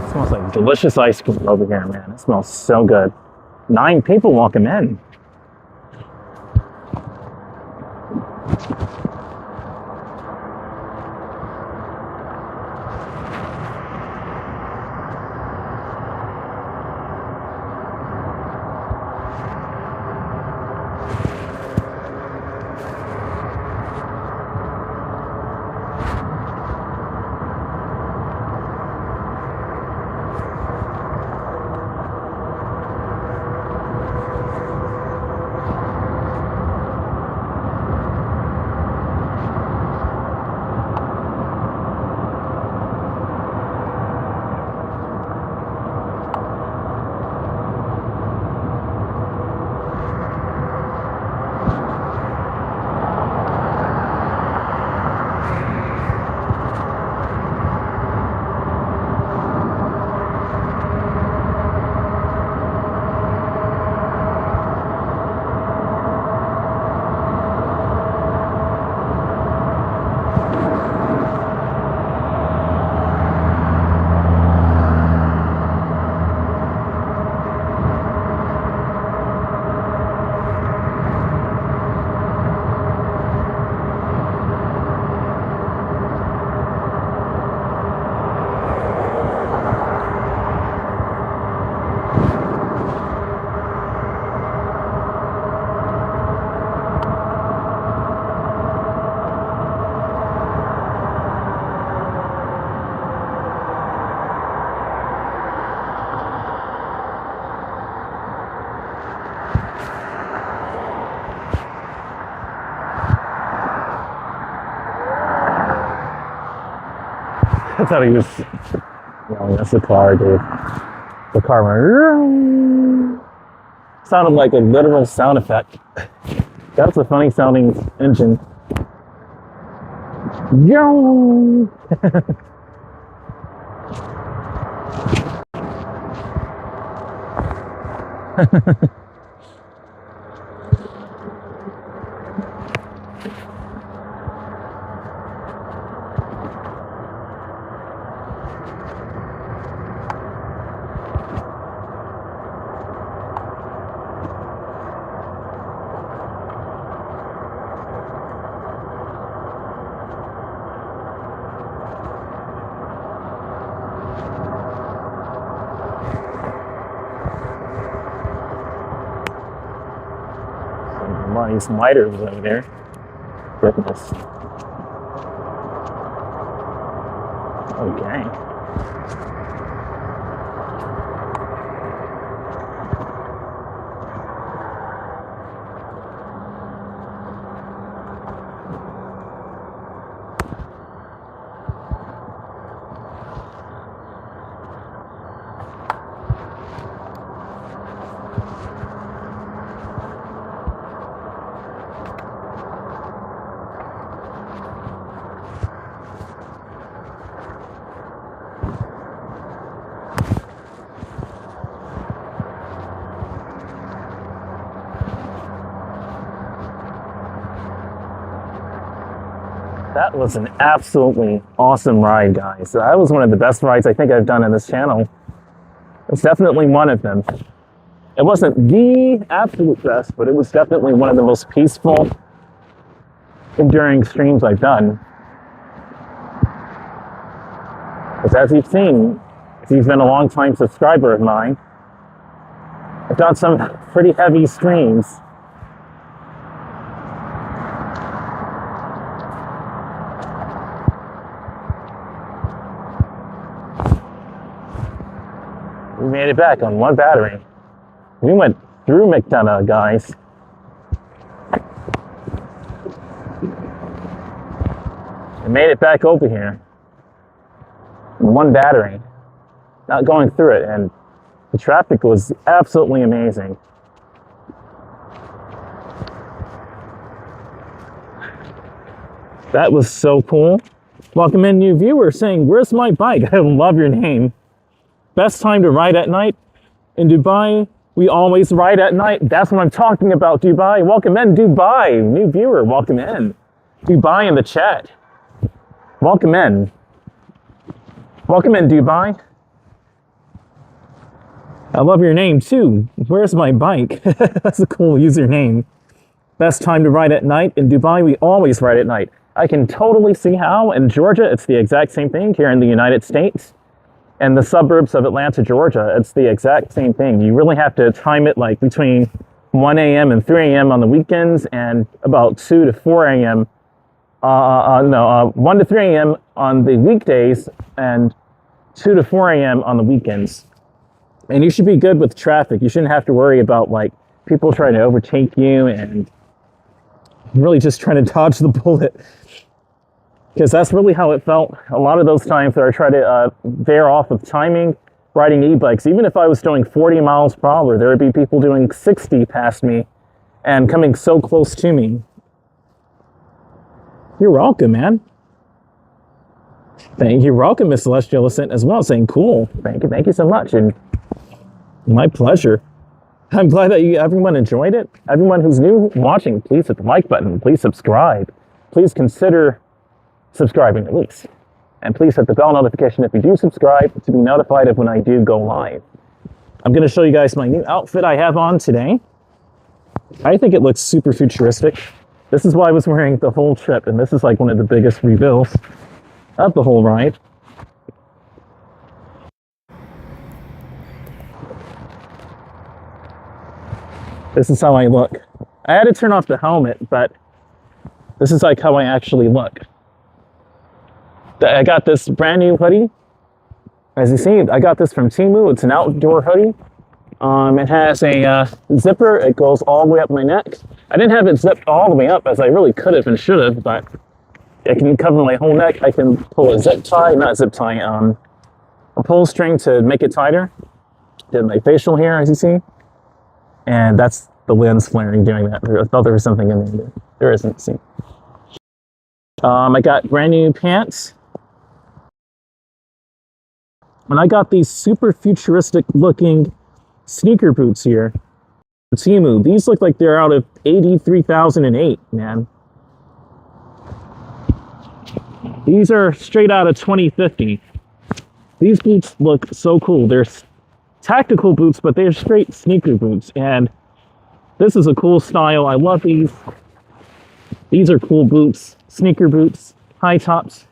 It smells like delicious ice cream over here, man. It smells so good. 9 people walking in. I thought he was yelling at the car, dude. The car went, sounded like a literal sound effect. That's a funny sounding engine. Yo! These miters over there. Goodness. Okay. That was an absolutely awesome ride, guys. That was one of the best rides I think I've done on this channel. It's definitely one of them. It wasn't the absolute best, but it was definitely one of the most peaceful, enduring streams I've done. Because as you've seen, if you've been a long-time subscriber of mine, I've done some pretty heavy streams. We made it back on one battery. We went through McDonough, guys. We made it back over here. In one battery. Not going through it, and the traffic was absolutely amazing. That was so cool. Welcome in, new viewer saying, "Where's my bike?" I love your name. Best time to ride at night? In Dubai, we always ride at night. That's what I'm talking about, Dubai. Welcome in, Dubai. New viewer, welcome in. Dubai in the chat. Welcome in. Welcome in, Dubai. I love your name too. Where's my bike? That's a cool username. Best time to ride at night? In Dubai, we always ride at night. I can totally see how. In Georgia, it's the exact same thing. Here in the United States and the suburbs of Atlanta, Georgia, it's the exact same thing. You really have to time it like between 1 a.m. and 3 a.m. on the weekends, and about 2 to 4 a.m. 1 to 3 a.m. on the weekdays, and 2 to 4 a.m. on the weekends. And you should be good with traffic. You shouldn't have to worry about like people trying to overtake you and really just trying to dodge the bullet. Because that's really how it felt a lot of those times that I try to veer off of timing, riding e-bikes. Even if I was doing 40 miles per hour, there would be people doing 60 past me and coming so close to me. You're welcome, man. You're welcome, Miss Celestial Ascent as well, saying cool. Thank you so much. And my pleasure. I'm glad that everyone enjoyed it. Everyone who's new watching, please hit the like button. Please subscribe. Please consider subscribing at least. And please hit the bell notification if you do subscribe to be notified of when I do go live. I'm going to show you guys my new outfit I have on today. I think it looks super futuristic. This is what I was wearing the whole trip, and this is like one of the biggest reveals of the whole ride. This is how I look. I had to turn off the helmet, but this is like how I actually look. I got this brand new hoodie. As you see, I got this from Temu. It's an outdoor hoodie. It has a zipper. It goes all the way up my neck. I didn't have it zipped all the way up as I really could have and should have, but it can cover my whole neck. I can pull a zip tie, not zip tie, a pull string to make it tighter. Did my facial hair, as you see. And that's the lens flaring doing that. I thought there was something in there. There isn't, see. I got brand new pants. And I got these super futuristic looking sneaker boots here. Temu. These look like they're out of 83,008, man. These are straight out of 2050. These boots look so cool. They're tactical boots, but they're straight sneaker boots. And this is a cool style. I love these. These are cool boots. Sneaker boots. High tops.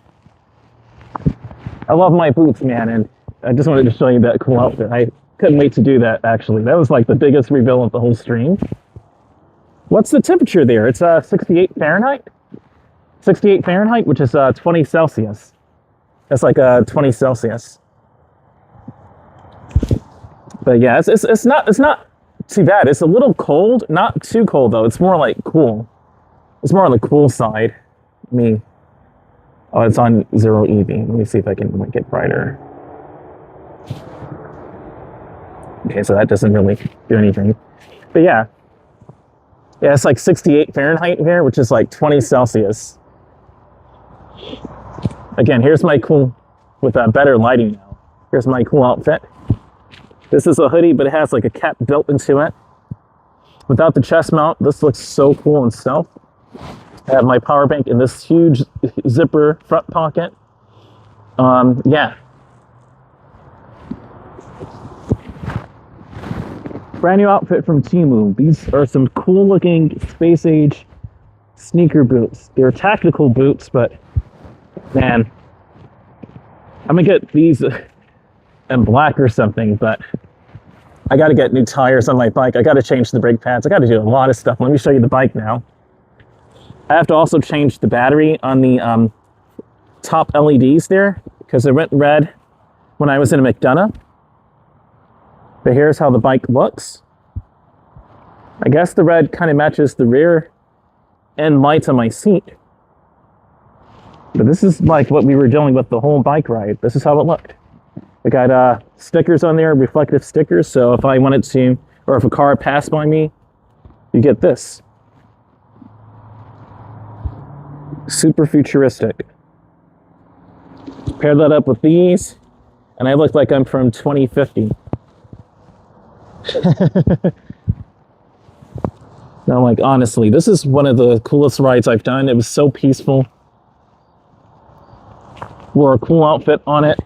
I love my boots, man. And I just wanted to show you that cool outfit. I couldn't wait to do that, actually. That was like the biggest reveal of the whole stream. What's the temperature there? It's 68 Fahrenheit. 68 Fahrenheit, which is 20 Celsius. That's like 20 Celsius. But yeah, it's not too bad. It's a little cold, not too cold though. It's more like cool. It's more on the cool side. Oh, it's on 0 EV. Let me see if I can make it brighter. Okay, so that doesn't really do anything. But yeah. Yeah, it's like 68 Fahrenheit here, which is like 20 Celsius. Again, here's my cool, with better lighting now. Here's my cool outfit. This is a hoodie, but it has like a cap built into it. Without the chest mount, this looks so cool in stealth. I have my power bank in this huge zipper front pocket. Yeah. Brand new outfit from Temu. These are some cool looking space age sneaker boots. They're tactical boots, but man, I'm gonna get these in black or something, but I gotta get new tires on my bike. I gotta change the brake pads. I gotta do a lot of stuff. Let me show you the bike now. I have to also change the battery on the top LEDs there because it went red when I was in a McDonough. But here's how the bike looks. I guess the red kind of matches the rear end lights on my seat. But this is like what we were dealing with the whole bike ride. This is how it looked. I got stickers on there, reflective stickers, so if I wanted to, or if a car passed by me, you get this. Super futuristic. Pair that up with these, and I look like I'm from 2050. Now, like, honestly, this is one of the coolest rides I've done. It was so peaceful. Wore a cool outfit on it.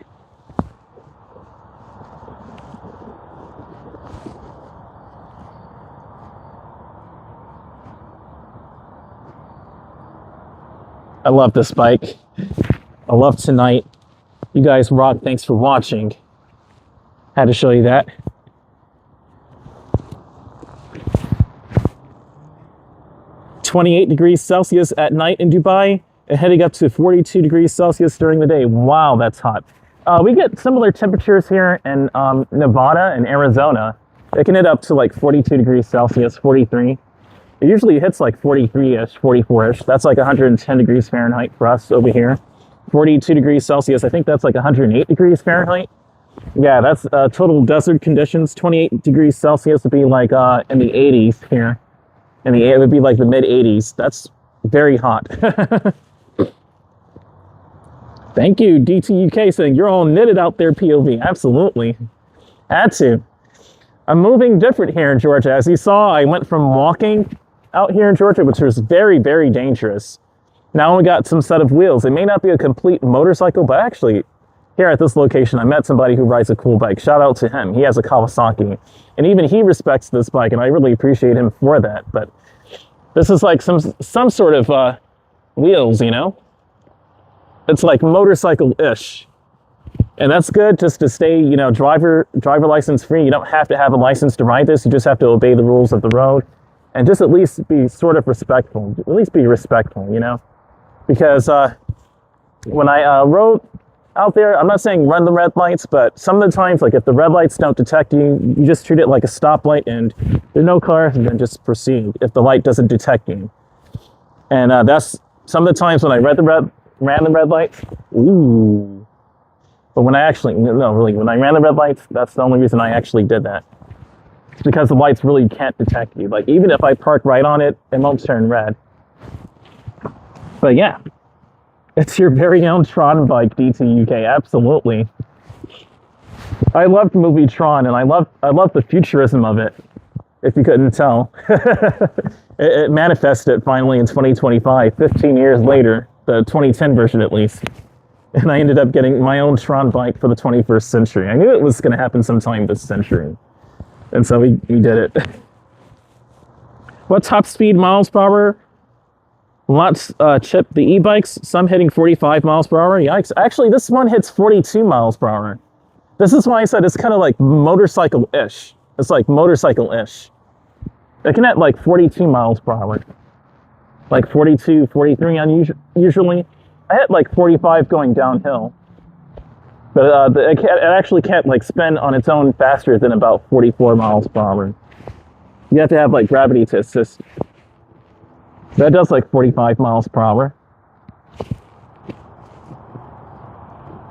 I love this bike. I love tonight. You guys rock. Thanks for watching. Had to show you that. (28°C at night in Dubai and heading up to 42°C during the day. Wow, that's hot. We get similar temperatures here in Nevada and Arizona. It can hit up to like 42°C, 43. It usually hits like 43-ish, 44-ish. That's like 110 degrees Fahrenheit for us over here. 42°C, I think that's like 108 degrees Fahrenheit. Yeah, that's total desert conditions. 28°C would be like in the 80s here. And it would be like the mid 80s. That's very hot. Thank you, DTUK, saying you're all knitted out there, POV. Absolutely. Had to. I'm moving different here in Georgia. As you saw, I went from walking out here in Georgia, which was very, very dangerous. Now we got some set of wheels. It may not be a complete motorcycle, but actually, here at this location, I met somebody who rides a cool bike. Shout out to him. He has a Kawasaki. And even he respects this bike, and I really appreciate him for that. But this is like some sort of wheels, you know? It's like motorcycle-ish. And that's good just to stay, you know, driver license free. You don't have to have a license to ride this. You just have to obey the rules of the road. And just at least be sort of respectful. At least be respectful, you know? Because when I rode out there, I'm not saying run the red lights, but some of the times, like if the red lights don't detect you, you just treat it like a stoplight and there's no cars and then just proceed if the light doesn't detect you. And that's some of the times when I ran the red lights, ooh. But when I actually, no, really, when I ran the red lights, that's the only reason I actually did that. It's because the lights really can't detect you. Like even if I park right on it, it won't turn red. But yeah. It's your very own Tron bike, DTUK, absolutely. I loved the movie Tron, and I love the futurism of it, if you couldn't tell. it manifested finally in 2025, 15 years later, the 2010 version at least. And I ended up getting my own Tron bike for the 21st century. I knew it was going to happen sometime this century. And so we did it. What top speed miles per hour? Lots chip the e-bikes, some hitting 45 miles per hour. Yikes. Actually, this one hits 42 miles per hour. This is why I said it's kind of like motorcycle-ish. It's like motorcycle-ish. It can hit like 42 miles per hour. Like 42, 43 usually. I hit like 45 going downhill. But it actually can't like spin on its own faster than about 44 miles per hour. You have to have like gravity to assist. That does like 45 miles per hour.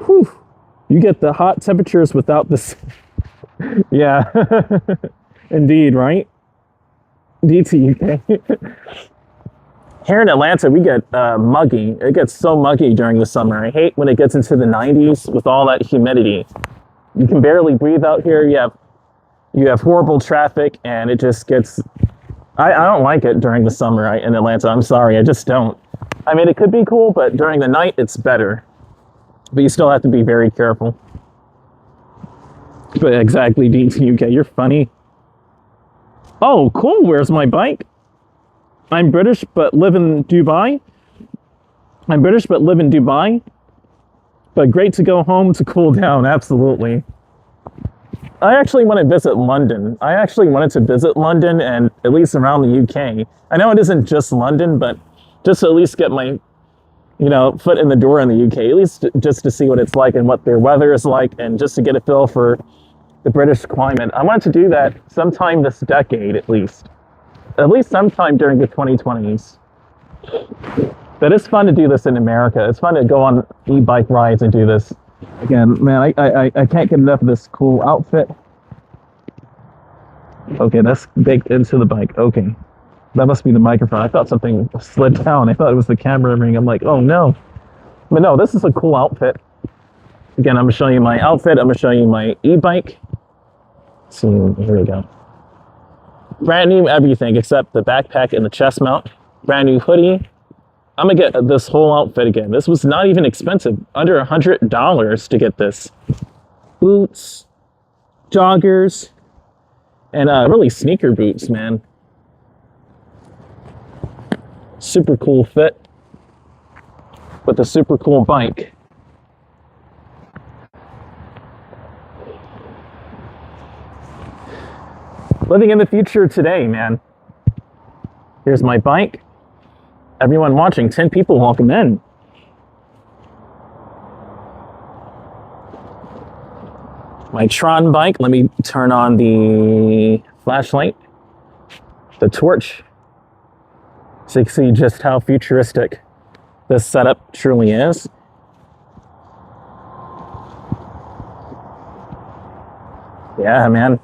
Whew. You get the hot temperatures without this. Yeah. Indeed, right? DTUK. Here in Atlanta, we get muggy. It gets so muggy during the summer. I hate when it gets into the 90s with all that humidity. You can barely breathe out here. You have horrible traffic, and it just gets I don't like it during the summer in Atlanta. I'm sorry, I just don't. I mean, it could be cool, but during the night, it's better. But you still have to be very careful. But exactly, Beats UK, you're funny. Oh, cool, where's my bike? I'm British, but live in Dubai. I'm British, but live in Dubai. But great to go home to cool down, absolutely. I actually want to visit London. I actually wanted to visit London and at least around the UK. I know it isn't just London, but just to at least get my, foot in the door in the UK, at least just to see what it's like and what their weather is like and just to get a feel for the British climate. I wanted to do that sometime this decade at least sometime during the 2020s. But it's fun to do this in America. It's fun to go on e-bike rides and do this. Again, man, I can't get enough of this cool outfit. Okay, that's baked into the bike. Okay. That must be the microphone. I thought something slid down. I thought it was the camera ring. I'm like, oh no. But no, this is a cool outfit. Again, I'm going to show you my outfit. I'm going to show you my e-bike. So here we go. Brand new everything except the backpack and the chest mount. Brand new hoodie. I'm going to get this whole outfit again. This was not even expensive. Under $100 to get this. Boots, joggers, and really sneaker boots, man. Super cool fit with a super cool bike. Living in the future today, man. Here's my bike. Everyone watching, 10 people, welcome in. My Tron bike, let me turn on the flashlight, the torch, so you can see just how futuristic this setup truly is. Yeah, man.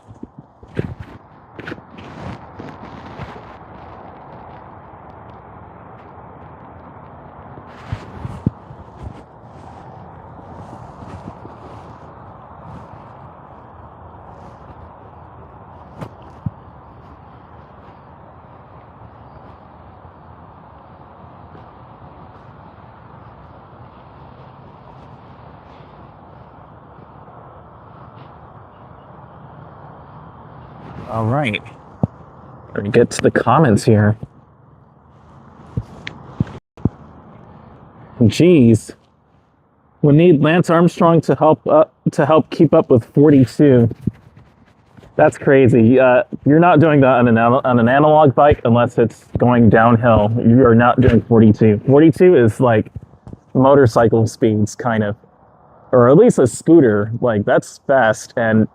All right, let me get to the comments here. Geez, we need Lance Armstrong to help keep up with 42. That's crazy. You're not doing that on an analog bike unless it's going downhill. You are not doing 42. 42 is like motorcycle speeds, kind of, or at least a scooter. Like that's fast, and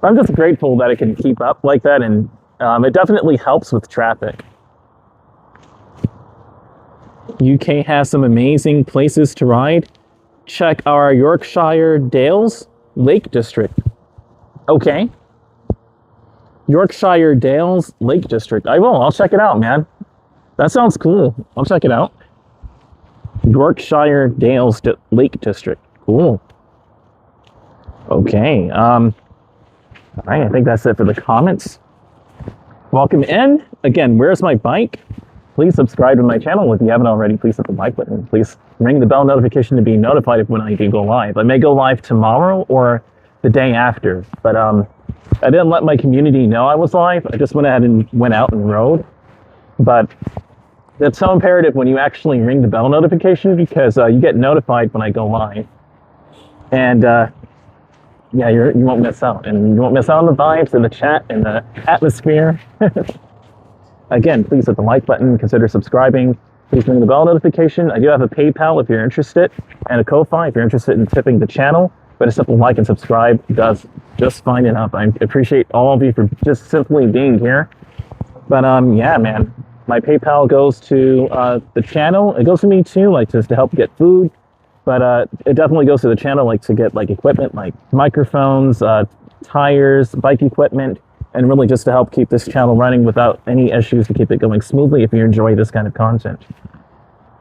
I'm just grateful that it can keep up like that, and it definitely helps with traffic. UK has some amazing places to ride. Check our Yorkshire Dales Lake District. Okay. Yorkshire Dales Lake District. I will. I'll check it out, man. That sounds cool. I'll check it out. Yorkshire Dales Lake District. Cool. Okay. All right, I think that's it for the comments. Welcome in. Again, where's my bike? Please subscribe to my channel if you haven't already. Please hit the like button. Please ring the bell notification to be notified of when I do go live. I may go live tomorrow or the day after, but I didn't let my community know I was live. I just went ahead and went out and rode. But it's so imperative when you actually ring the bell notification because you get notified when I go live. And yeah, you won't miss out. And you won't miss out on the vibes and the chat and the atmosphere. Again, please hit the like button, consider subscribing. Please ring the bell notification. I do have a PayPal if you're interested, and a Ko-Fi if you're interested in tipping the channel. But a simple like and subscribe does just fine enough. I appreciate all of you for just simply being here. But yeah, man, my PayPal goes to the channel. It goes to me too, like just to help get food. But it definitely goes to the channel, like to get like equipment, like microphones, tires, bike equipment, and really just to help keep this channel running without any issues, to keep it going smoothly if you enjoy this kind of content.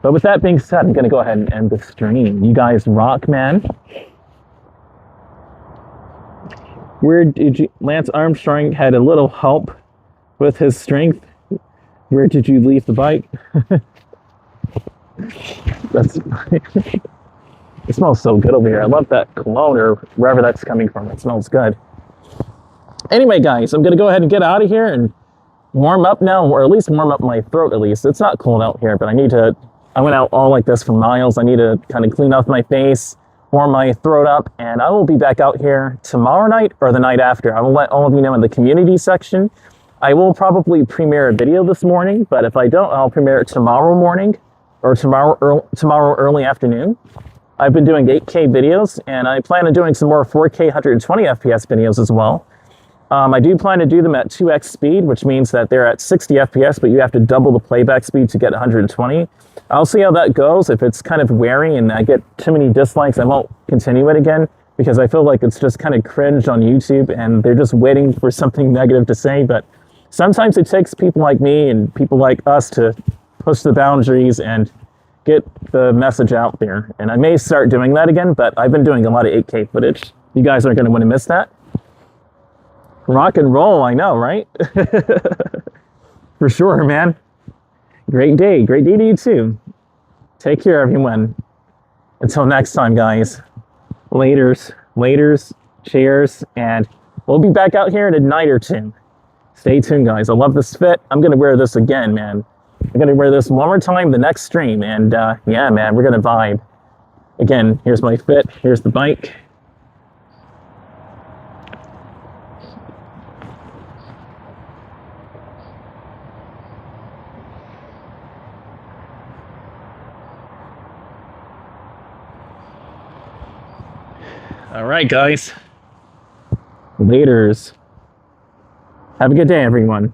But with that being said, I'm going to go ahead and end the stream. You guys rock, man. Where did you, Lance Armstrong had a little help with his strength. Where did you leave the bike? That's it smells so good over here. I love that cologne or wherever that's coming from. It smells good. Anyway, guys, I'm gonna go ahead and get out of here and warm up now, or at least warm up my throat at least. It's not cold out here, but I went out all like this for miles. I need to kind of clean off my face, warm my throat up, and I will be back out here tomorrow night or the night after. I will let all of you know in the community section. I will probably premiere a video this morning, but if I don't, I'll premiere it tomorrow morning or tomorrow early afternoon. I've been doing 8K videos, and I plan on doing some more 4K 120 FPS videos as well. I do plan to do them at 2x speed, which means that they're at 60 FPS, but you have to double the playback speed to get 120. I'll see how that goes. If it's kind of wearing and I get too many dislikes, I won't continue it again, because I feel like it's just kind of cringe on YouTube and they're just waiting for something negative to say. But sometimes it takes people like me and people like us to push the boundaries and get the message out there. And I may start doing that again, but I've been doing a lot of 8K footage. You guys aren't going to want to miss that. Rock and roll, I know, right? For sure, man. Great day to you too. Take care, everyone. Until next time, guys. Laters, cheers, and we'll be back out here in a night or two. Stay tuned, guys. I love this fit. I'm gonna wear this again, man. I'm gonna wear this one more time the next stream, and yeah, man, we're gonna vibe. Again, here's my fit. Here's the bike. All right, guys. Laters. Have a good day, everyone.